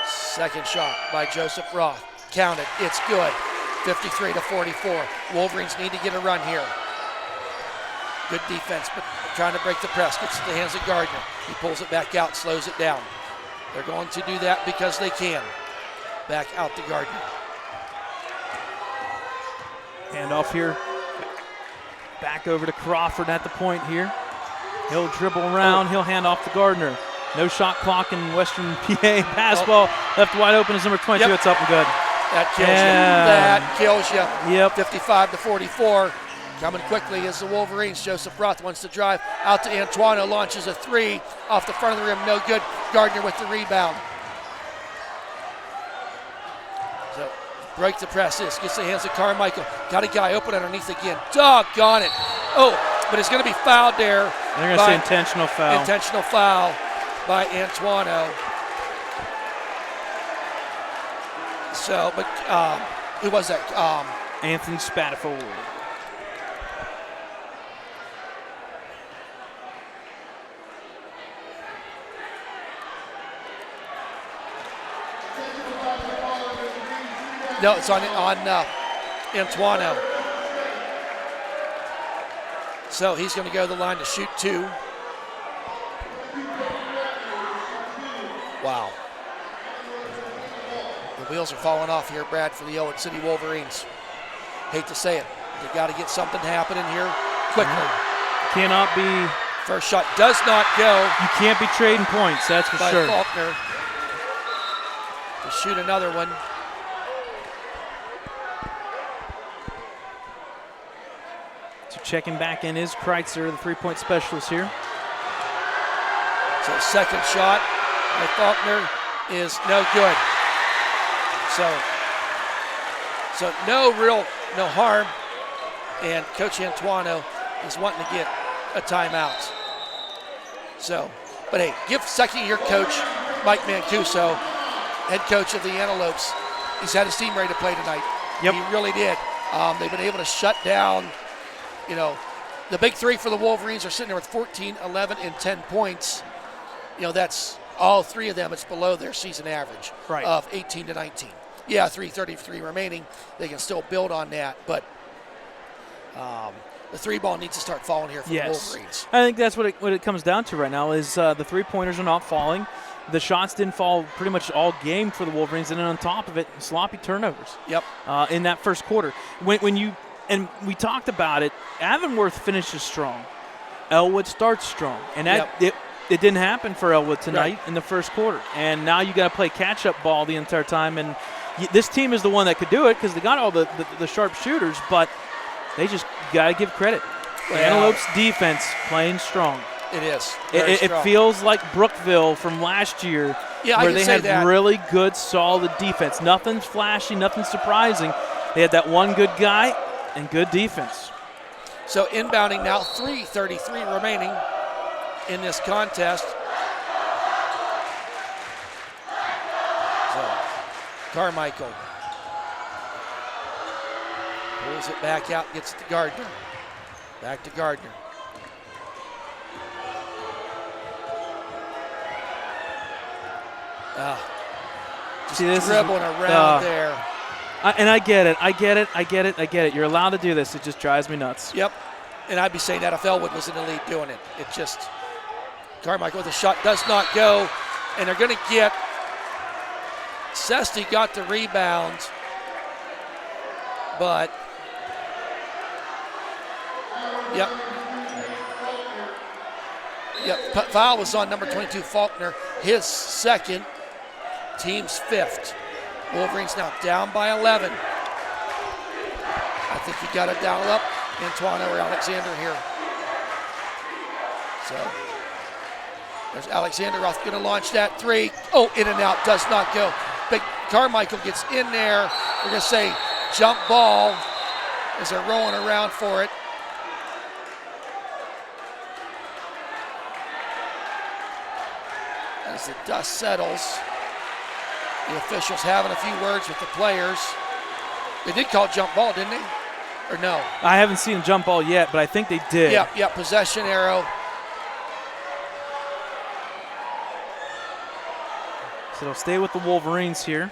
A: Second shot by Joseph Roth. Count it. It's good. 53-44. Wolverines need to get a run here. Good defense, but trying to break the press. Gets it to the hands of Gardner. He pulls it back out, slows it down. They're going to do that because they can. Back out to Gardner.
B: Hand off here. Back over to Crawford at the point here. He'll dribble around. He'll hand off to Gardner. No shot clock in Western PA. Pass ball left wide open is number 22. It's up and good.
A: That kills you. That kills you.
B: Yep.
A: 55-44. Coming quickly is the Wolverines. Joseph Roth wants to drive out to Antuano, launches a three off the front of the rim, no good. Gardner with the rebound. So break the press, gets the hands of Carmichael. Got a guy open underneath again. Doggone it. Oh, but it's going to be fouled there.
B: They're going to say intentional foul.
A: Intentional foul by Antuano. So, but who was that?
B: Anthony Spatafold.
A: No, it's on Antuano. So he's going to go to the line to shoot two. Wow. The wheels are falling off here, Brad, for the Ellwood City Wolverines. Hate to say it. They've got to get something happening here quickly.
B: Cannot be.
A: First shot does not go.
B: You can't be trading points, that's for
A: by
B: sure.
A: Faulkner to shoot another one.
B: So checking back in is Kreitzer, the three-point specialist here.
A: So second shot by Faulkner is no good. So no harm, and Coach Antuano is wanting to get a timeout. So, but hey, give second-year coach Mike Mancuso, head coach of the Antelopes, he's had his team ready to play tonight.
B: Yep.
A: He really did. They've been able to shut down, the big three for the Wolverines are sitting there with 14, 11, and 10 points. That's all three of them. It's below their season average of 18 to 19. Yeah, 3:33 remaining. They can still build on that, but the three ball needs to start falling here for the Wolverines.
B: I think that's what it comes down to right now is the three-pointers are not falling. The shots didn't fall pretty much all game for the Wolverines, and then on top of it, sloppy turnovers.
A: Yep.
B: In that first quarter, and we talked about it, Avonworth finishes strong, Ellwood starts strong, and that it didn't happen for Ellwood tonight in the first quarter. And now you got to play catch-up ball the entire time, and this team is the one that could do it because they got all the sharp shooters, but they just got to give credit. Antelope's defense playing strong.
A: It is.
B: It feels like Brookville from last year, where they had really good, solid defense. Nothing flashy, nothing surprising. They had that one good guy and good defense.
A: So inbounding now, 3:33 remaining in this contest. So Carmichael pulls it back out, gets it to Gardner. Back to Gardner. Just dribbling around there.
B: And I get it. You're allowed to do this. It just drives me nuts.
A: Yep. And I'd be saying that if Ellwood was in the lead doing it. It just, Carmichael with a shot does not go. And they're going to get, Sesty got the rebound. But, yep. Foul was on number 22, Faulkner. His second, team's fifth. Wolverines now down by 11. I think you got to dial up Antuano or Alexander here. So there's Alexander Roth going to launch that three. Oh, in and out, does not go. But Carmichael gets in there. We're going to say jump ball as they're rolling around for it. As the dust settles, the officials having a few words with the players. They did call jump ball, didn't they? Or no?
B: I haven't seen a jump ball yet, but I think they did.
A: Yeah, possession arrow.
B: So they'll stay with the Wolverines here.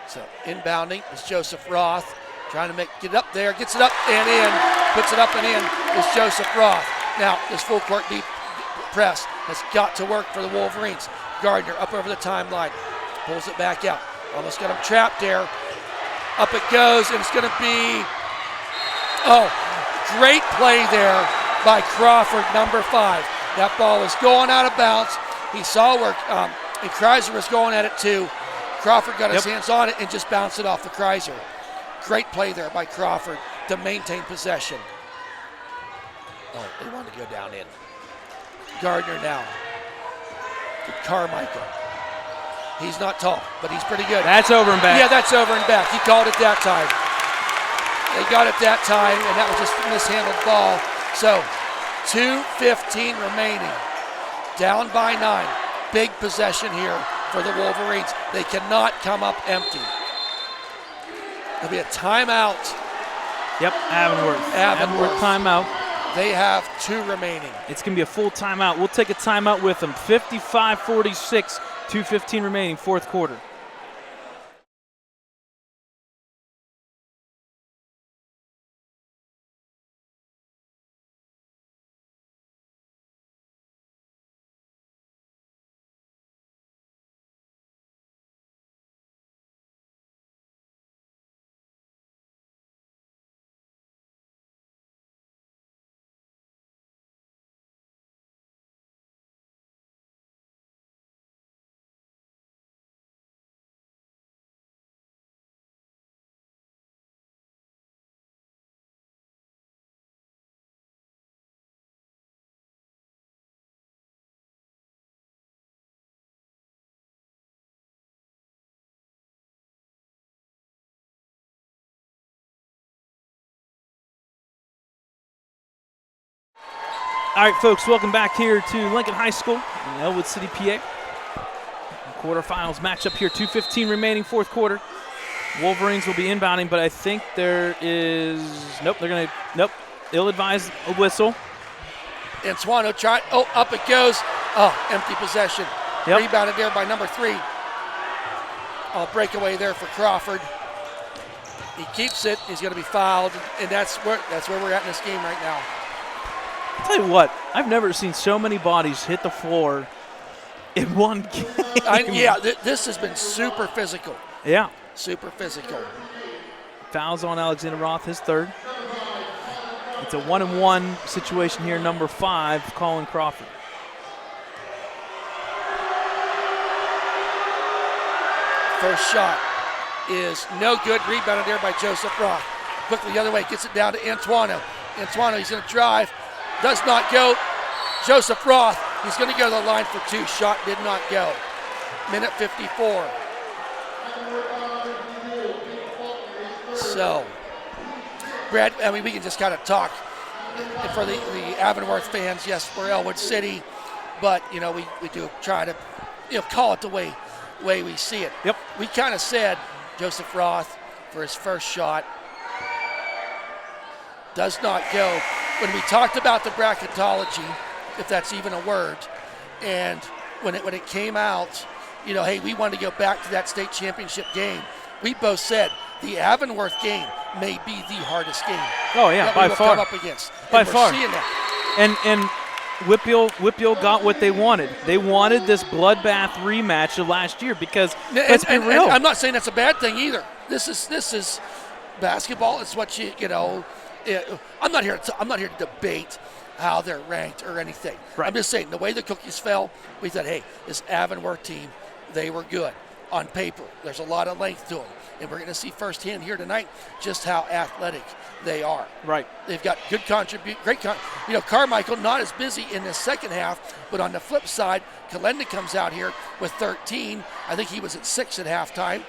A: So inbounding is Joseph Roth. Trying to get it up there, gets it up and in. Puts it up and in is Joseph Roth. Now, this full court deep press has got to work for the Wolverines. Gardner up over the timeline, pulls it back out. Almost got him trapped there. Up it goes, and it's going to be, great play there by Crawford, number 5. That ball is going out of bounds. He saw where and Kreiser was going at it too. Crawford got his hands on it and just bounced it off the Kreiser. Great play there by Crawford to maintain possession. Oh, they wanted to go down in. Gardner now to Carmichael. He's not tall, but he's pretty good.
B: That's over and back.
A: Yeah, that's over and back. He called it that time. They got it that time, and that was just a mishandled ball. So, 2:15 remaining. Down by 9. Big possession here for the Wolverines. They cannot come up empty. There'll be a timeout.
B: Yep, Avonworth timeout.
A: They have 2 remaining.
B: It's going to be a full timeout. We'll take a timeout with them. 55-46, 2:15 remaining, fourth quarter. All right, folks, welcome back here to Lincoln High School in Ellwood City, PA. Quarterfinals matchup here, 2:15 remaining, fourth quarter. Wolverines will be inbounding, but I think there is, ill-advised a whistle.
A: Antuano tried, up it goes. Empty possession.
B: Yep.
A: Rebounded there by number 3. Breakaway there for Crawford. He keeps it, he's gonna be fouled, and that's where we're at in this game right now.
B: I'll tell you what, I've never seen so many bodies hit the floor in one game.
A: This has been super physical.
B: Yeah.
A: Super physical.
B: Fouls on Alexander Roth, his third. It's a 1-and-1 situation here, number 5, Colin Crawford.
A: First shot is no good. Rebounded there by Joseph Roth. Quickly the other way, gets it down to Antuano. Antuano, he's going to drive. Does not go. Joseph Roth, he's going to go to the line for 2. Shot did not go. Minute 54. So, Brad, I mean, we can just kind of talk. And for the Avonworth fans, yes, we're Ellwood City, but, we do try to, call it the way we see it.
B: Yep. We
A: kind of said Joseph Roth for his first shot does not go. When we talked about the bracketology, if that's even a word, and when it came out, hey, we wanted to go back to that state championship game. We both said the Avonworth game may be the hardest game.
B: Oh yeah, by far.
A: Come up against.
B: By
A: and
B: far.
A: We're seeing that.
B: And Whippeal got what they wanted. They wanted this bloodbath rematch of last year because let's be real.
A: And I'm not saying that's a bad thing either. This is basketball. It's what I'm not here to debate how they're ranked or anything.
B: Right.
A: I'm just saying the way the cookies fell, we said, hey, this Avonworth team, they were good on paper. There's a lot of length to them, and we're going to see firsthand here tonight just how athletic they are.
B: Right.
A: They've got good Carmichael not as busy in the second half, but on the flip side, Kalenda comes out here with 13. I think he was at 6 at halftime.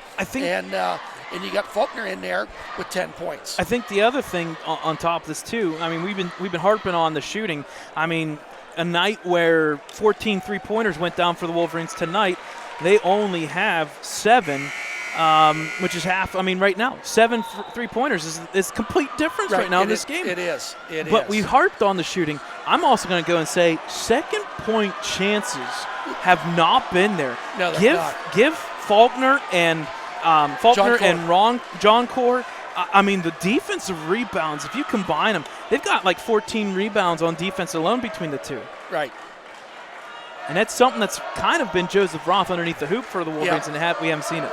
A: And you got Faulkner in there with 10 points.
B: I think the other thing on top of this too, I mean, we've been harping on the shooting. I mean, a night where 14 3-pointers went down for the Wolverines tonight, they only have 7. Which is half. I mean, right now, 7 3-pointers is complete difference right now in this game.
A: It is.
B: But we harped on the shooting. I'm also going to go and say second point chances have not been there.
A: No, they're not.
B: Give Faulkner and John Core. I mean, the defensive rebounds, if you combine them, they've got like 14 rebounds on defense alone between the two.
A: Right.
B: And that's something that's kind of been Joseph Roth underneath the hoop for the Wolverines, and we haven't seen it.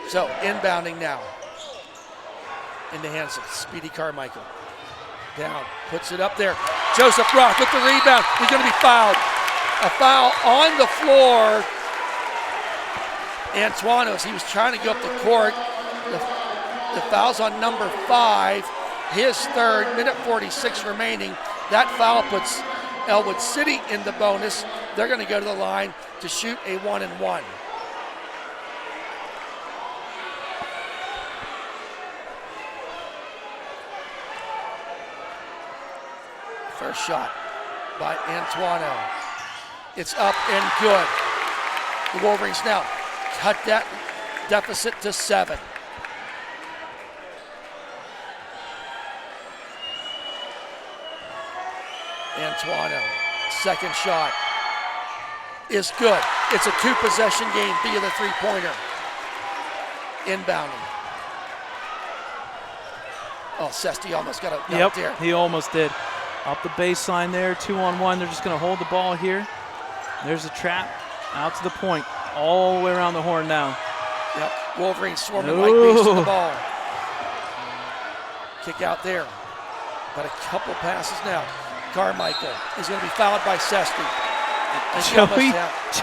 A: So, inbounding now in the hands of Speedy Carmichael. Down, puts it up there. Joseph Roth with the rebound. He's going to be fouled. A foul on the floor. Antuano, as he was trying to go up the court, the foul's on number 5, his third, minute 46 remaining. That foul puts Ellwood City in the bonus. They're going to go to the line to shoot a 1-and-1. First shot by Antuano. It's up and good. The Wolverines now cut that deficit to 7. Antuano, second shot is good. It's a 2-possession game via the three-pointer. Inbounding. Oh, Sesti almost got it
B: Yep,
A: there.
B: he almost did. Up the baseline there, 2-on-1. They're just going to hold the ball here. There's a trap out to the point, all the way around the horn now.
A: Yep, Wolverines swarming like beasts to the ball. Kick out there. Got a couple passes now. Carmichael is going to be fouled by Sesti.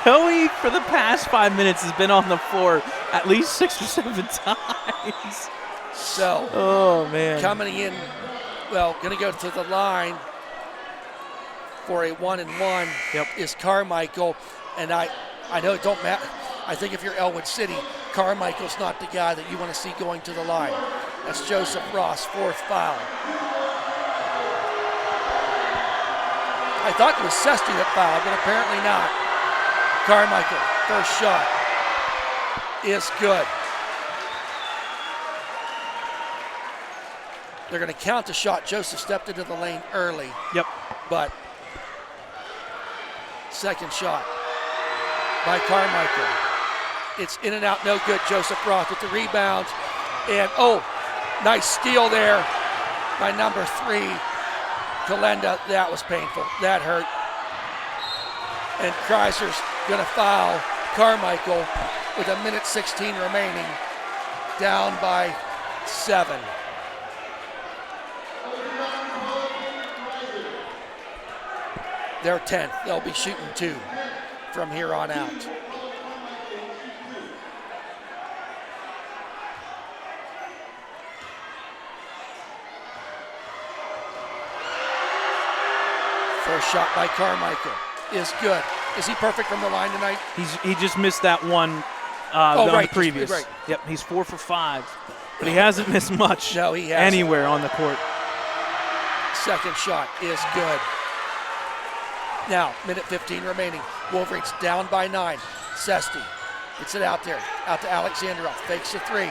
B: Joey, for the past 5 minutes, has been on the floor at least 6 or 7 times.
A: So,
B: oh man,
A: coming in, well, going to go to the line for a 1-and-1 is Carmichael. And I know it don't matter. I think if you're Ellwood City, Carmichael's not the guy that you want to see going to the line. That's Joseph Ross, 4th foul. I thought it was Sesti that fouled, but apparently not. Carmichael, first shot is good. They're going to count the shot. Joseph stepped into the lane early.
B: Yep.
A: But second shot by Carmichael. It's in and out, no good. Joseph Roth with the rebound. And, oh, nice steal there by number 3. Kalenda, that was painful. That hurt. And Kreiser's going to foul Carmichael with a minute 16 remaining, down by 7. They're 10th. They'll be shooting 2 from here on out. First shot by Carmichael is good. Is he perfect from the line tonight?
B: He just missed that one on the previous. Right. Yep, he's 4 for 5, but he hasn't missed much anywhere on the court.
A: Second shot is good. Now, minute 15 remaining. Wolverines down by 9. Sesti gets it out there. Out to Alexandrov. Fakes the 3.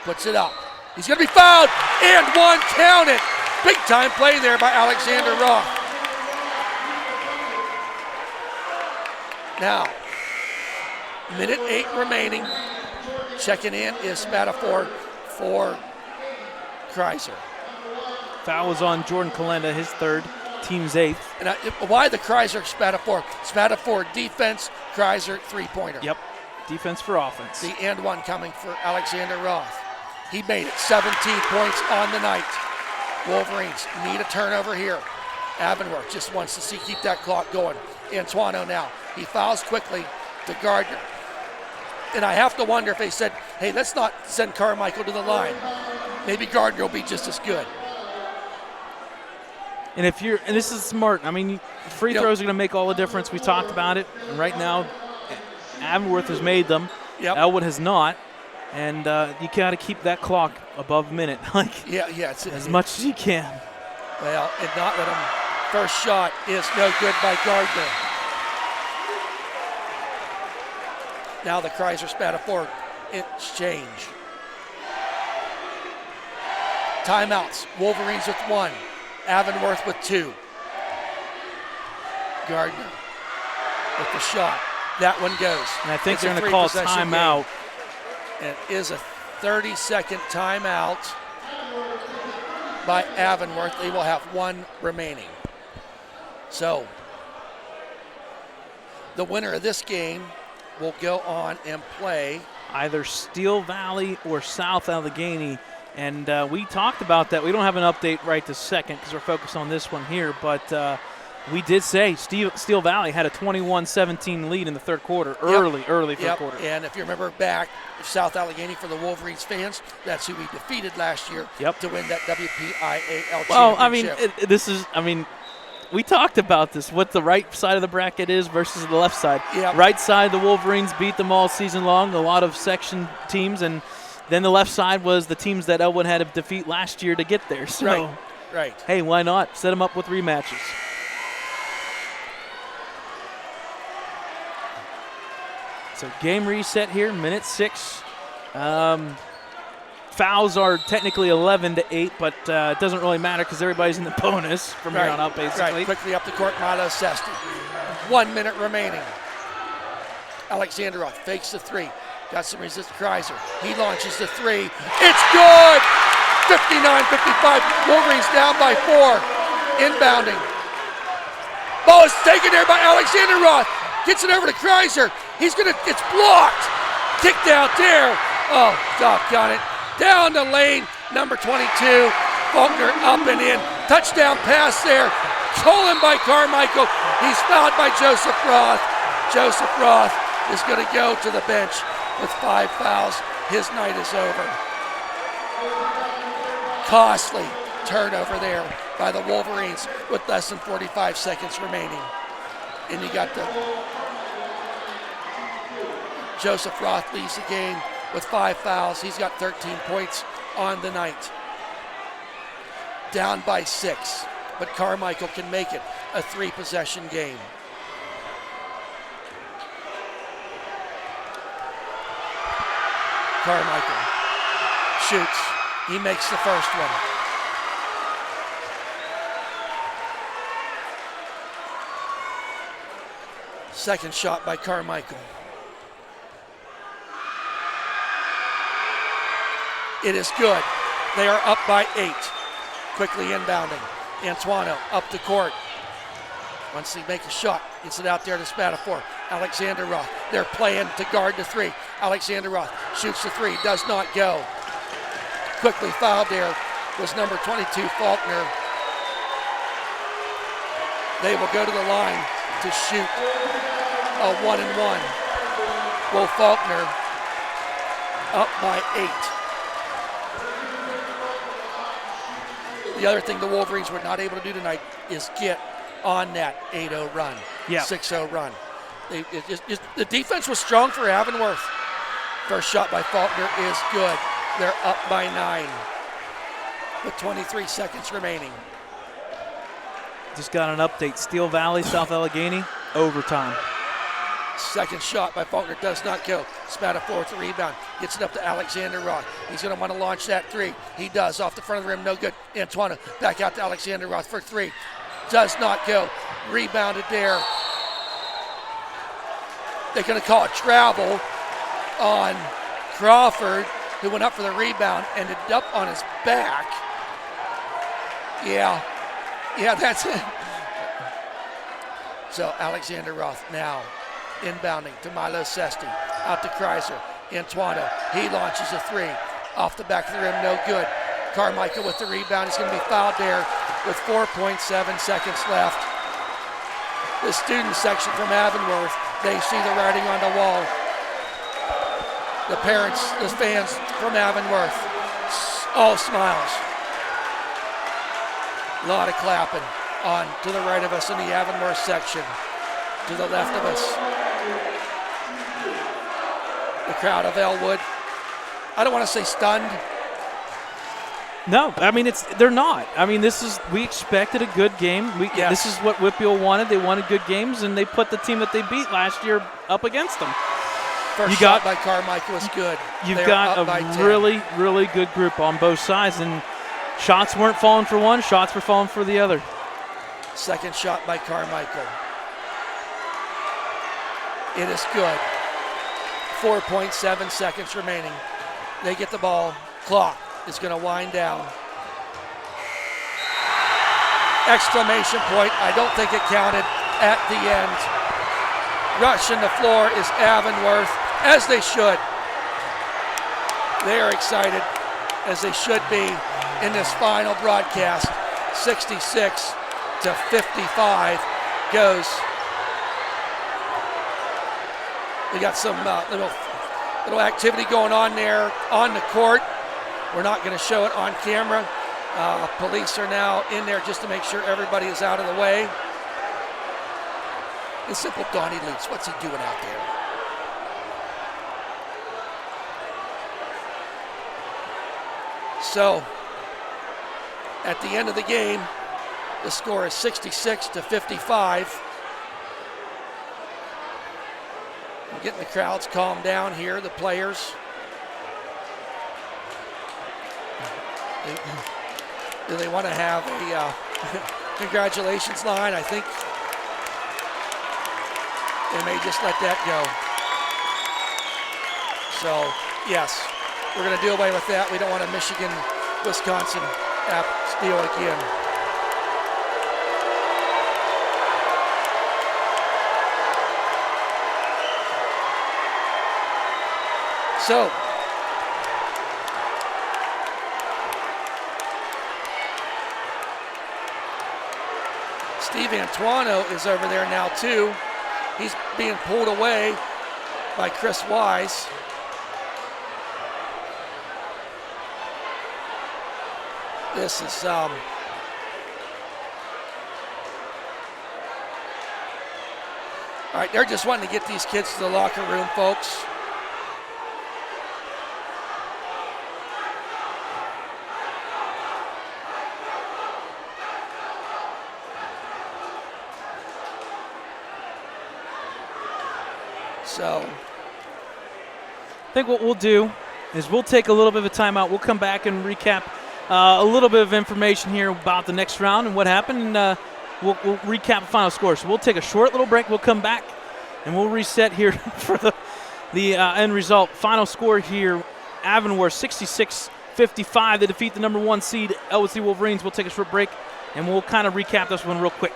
A: Puts it up. He's going to be fouled. And 1. Count it. Big time play there by Alexander Roth. Now, minute 8 remaining. Checking in is Spatafor for Kreiser.
B: Foul was on Jordan Kalenda, his 3rd, team's 8th.
A: And why the Kreiser Spatafor? Spatafor defense, Kreiser three-pointer.
B: Yep, defense for offense.
A: The and 1 coming for Alexander Roth. He made it, 17 points on the night. Wolverines need a turnover here. Avonworth just wants to keep that clock going. Antuano now. He fouls quickly to Gardner. And I have to wonder if they said, hey, let's not send Carmichael to the line. Maybe Gardner will be just as good.
B: And this is smart. I mean, free throws are going to make all the difference. We talked about it. And right now, Avonworth has made them. Ellwood has not. And you got to keep that clock above a minute. As much as you can.
A: Well, and not let him. First shot is no good by Gardner. Now the Kreiser Spatafor exchange. Timeouts. Wolverines with 1. Avonworth with 2. Gardner with the shot. That one goes.
B: And I think they're going to call timeout.
A: And it is a 30-second timeout by Avonworth. They will have 1 remaining. So the winner of this game will go on and play
B: either Steel Valley or South Allegheny. And we talked about that. We don't have an update right this second because we're focused on this one here. But We did say Steel Valley had a 21-17 lead in the third quarter, early third quarter.
A: And if you remember back, South Allegheny, for the Wolverines fans, that's who we defeated last year to win that WPIAL championship.
B: Well, we talked about this, what the right side of the bracket is versus the left side.
A: Yep.
B: Right side, the Wolverines beat them all season long, a lot of section teams, and then the left side was the teams that Ellwood had to defeat last year to get there. So,
A: right.
B: Hey, why not? Set them up with rematches. So game reset here, minute 6. Fouls are technically 11-8, but it doesn't really matter because everybody's in the bonus from here on out, basically.
A: Right. Quickly up the court, Milo Sesti. 1 minute remaining. Alexandrov fakes the 3. Got some resistance. Kreiser. He launches the 3. It's good! 59-55. Wolverines down by 4. Inbounding. Ball is taken there by Alexandrov. Gets it over to Kreiser. It's blocked. Kicked out there. Oh, doggone it. Down the lane, number 22. Faulkner up and in. Touchdown pass there. Stolen by Carmichael. He's fouled by Joseph Roth. Joseph Roth is going to go to the bench with 5 fouls. His night is over. Costly turnover there by the Wolverines with less than 45 seconds remaining. And you got the Joseph Roth leads the game with 5 fouls. He's got 13 points on the night. Down by 6, but Carmichael can make it a 3-possession game. Carmichael shoots. He makes the first one. Second shot by Carmichael. It is good. They are up by 8. Quickly inbounding. Antuano up the court. Once he makes a shot, gets it out there to Spatafor. Alexander Roth. They're playing to guard the 3. Alexander Roth shoots the 3. Does not go. Quickly fouled there was number 22, Faulkner. They will go to the line to shoot a 1-and-1. Will Faulkner up by 8. The other thing the Wolverines were not able to do tonight is get on that 8-0 run, 6-0 run. The defense was strong for Avonworth. First shot by Faulkner is good. They're up by 9 with 23 seconds remaining.
B: Just got an update. Steel Valley, South Allegheny, overtime.
A: Second shot by Faulkner does not go. Spatafor with the rebound. Gets it up to Alexander Roth. He's going to want to launch that 3. He does. Off the front of the rim, no good. Antuano back out to Alexander Roth for 3. Does not go. Rebounded there. They're going to call it travel on Crawford, who went up for the rebound, ended up on his back. Yeah, that's it. So Alexander Roth now inbounding to Milo Sesti. Out to Kreiser. Antuano. He launches a 3. Off the back of the rim, no good. Carmichael with the rebound. He's going to be fouled there with 4.7 seconds left. The student section from Avonworth, they see the writing on the wall. The parents, the fans from Avonworth, all smiles. A lot of clapping on to the right of us in the Avonworth section. To the left of us, the crowd of Ellwood. I don't want to say stunned.
B: No, I mean they're not. I mean we expected a good game. This is what Whitfield wanted. They wanted good games, and they put the team that they beat last year up against them.
A: First shot by Carmichael was good.
B: You've got a really, really good group on both sides, and shots weren't falling for one, shots were falling for the other.
A: Second shot by Carmichael. It is good. 4.7 seconds remaining. They get the ball. Clock is going to wind down. Exclamation point. I don't think it counted at the end. Rushing the floor is Avonworth, as they should. They are excited, as they should be, in this final broadcast. 66-55. goes. We got some little activity going on there on the court. We're not going to show it on camera. Police are now in there just to make sure everybody is out of the way. And simple Donnie Lutz, what's he doing out there? So, at the end of the game, the score is 66-55. I'm getting the crowds calmed down here, the players. Do they want to have a congratulations line? I think they may just let that go. So, yes, we're going to do away with that. We don't want a Michigan-Wisconsin deal again. So, Steve Antuano is over there now too. He's being pulled away by Chris Wise. This is all right, they're just wanting to get these kids to the locker room, folks. So
B: I think what we'll do is we'll take a little bit of a timeout. We'll come back and recap a little bit of information here about the next round and what happened. And, we'll recap the final score. So we'll take a short little break. We'll come back and we'll reset here for the end result. Final score here, Avonworth 66-55. They defeat the number 1 seed Ellwood City Wolverines. We'll take a short break and we'll kind of recap this one real quick.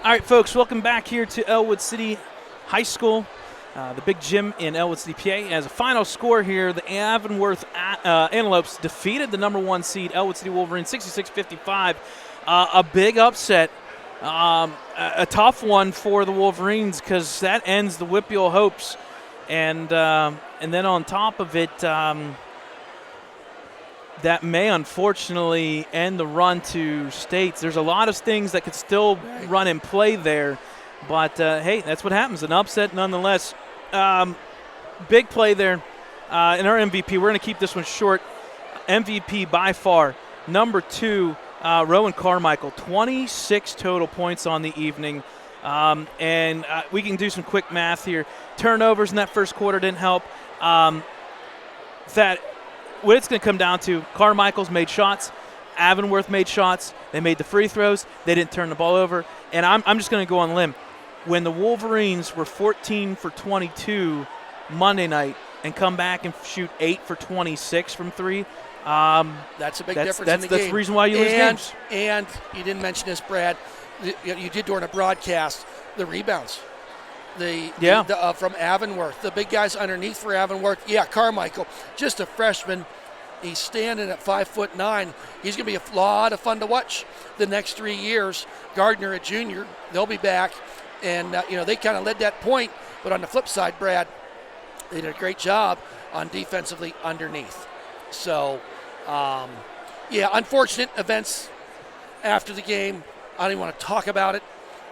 B: All right, folks, welcome back here to Ellwood City High School, the big gym in Ellwood City, PA. As a final score here, the Avonworth Antelopes defeated the number 1 seed Ellwood City Wolverines 66-55. A big upset, a tough one for the Wolverines because that ends the Whippeal hopes. And then on top of it, that may unfortunately end the run to states. There's a lot of things that could still run and play there. But, hey, that's what happens. An upset nonetheless big play there in our MVP. We're going to keep this one short. MVP by far, number 2, Rowan Carmichael, 26 total points on the evening. And we can do some quick math here. Turnovers in that first quarter didn't help. That what it's going to come down to, Carmichael's made shots, Avonworth made shots, they made the free throws, they didn't turn the ball over. And I'm just going to go on a limb. When the Wolverines were 14 for 22 Monday night and come back and shoot 8 for 26 from 3,
A: that's a big difference in the game.
B: That's the reason why you lose games.
A: And you didn't mention this, Brad. You did during a broadcast, the rebounds. From Avonworth. The big guys underneath for Avonworth. Yeah, Carmichael, just a freshman. He's standing at 5'9". He's going to be a lot of fun to watch the next 3 years. Gardner, a junior, they'll be back. And, they kind of led that point. But on the flip side, Brad, they did a great job on defensively underneath. So, unfortunate events after the game. I don't even want to talk about it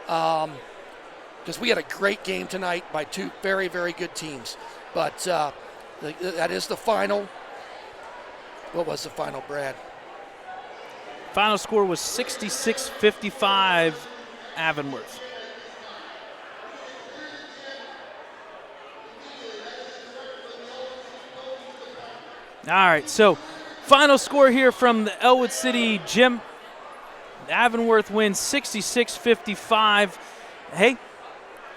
A: because we had a great game tonight by 2 very, very good teams. But that is the final. What was the final, Brad?
B: Final score was 66-55 Avonworth. All right, so final score here from the Ellwood City Gym. Avonworth wins 66-55. Hey,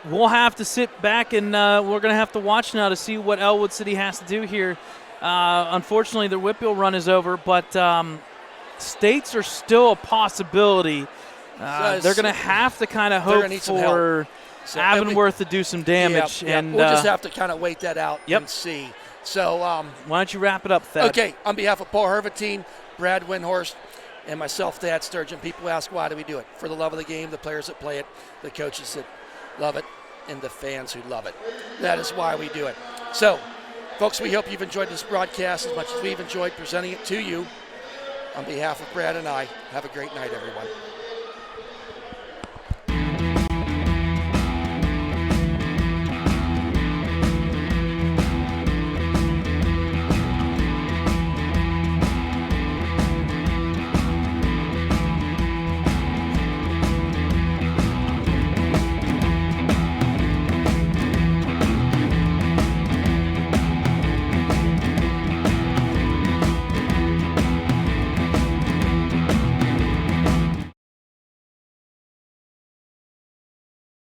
B: we'll have to sit back and we're going to have to watch now to see what Ellwood City has to do here. Unfortunately, their Whitfield run is over, but states are still a possibility. They're going to have to kind of hope for Avonworth to do some damage.
A: Yeah, and we'll just have to kind of wait that out and see. So
B: why don't you wrap it up, Thad?
A: Okay, on behalf of Paul Hervatine, Brad Windhorst, and myself, Thad Sturgeon, people ask why do we do it? For the love of the game, the players that play it, the coaches that love it, and the fans who love it. That is why we do it. So, folks, we hope you've enjoyed this broadcast as much as we've enjoyed presenting it to you. On behalf of Brad and I, have a great night, everyone.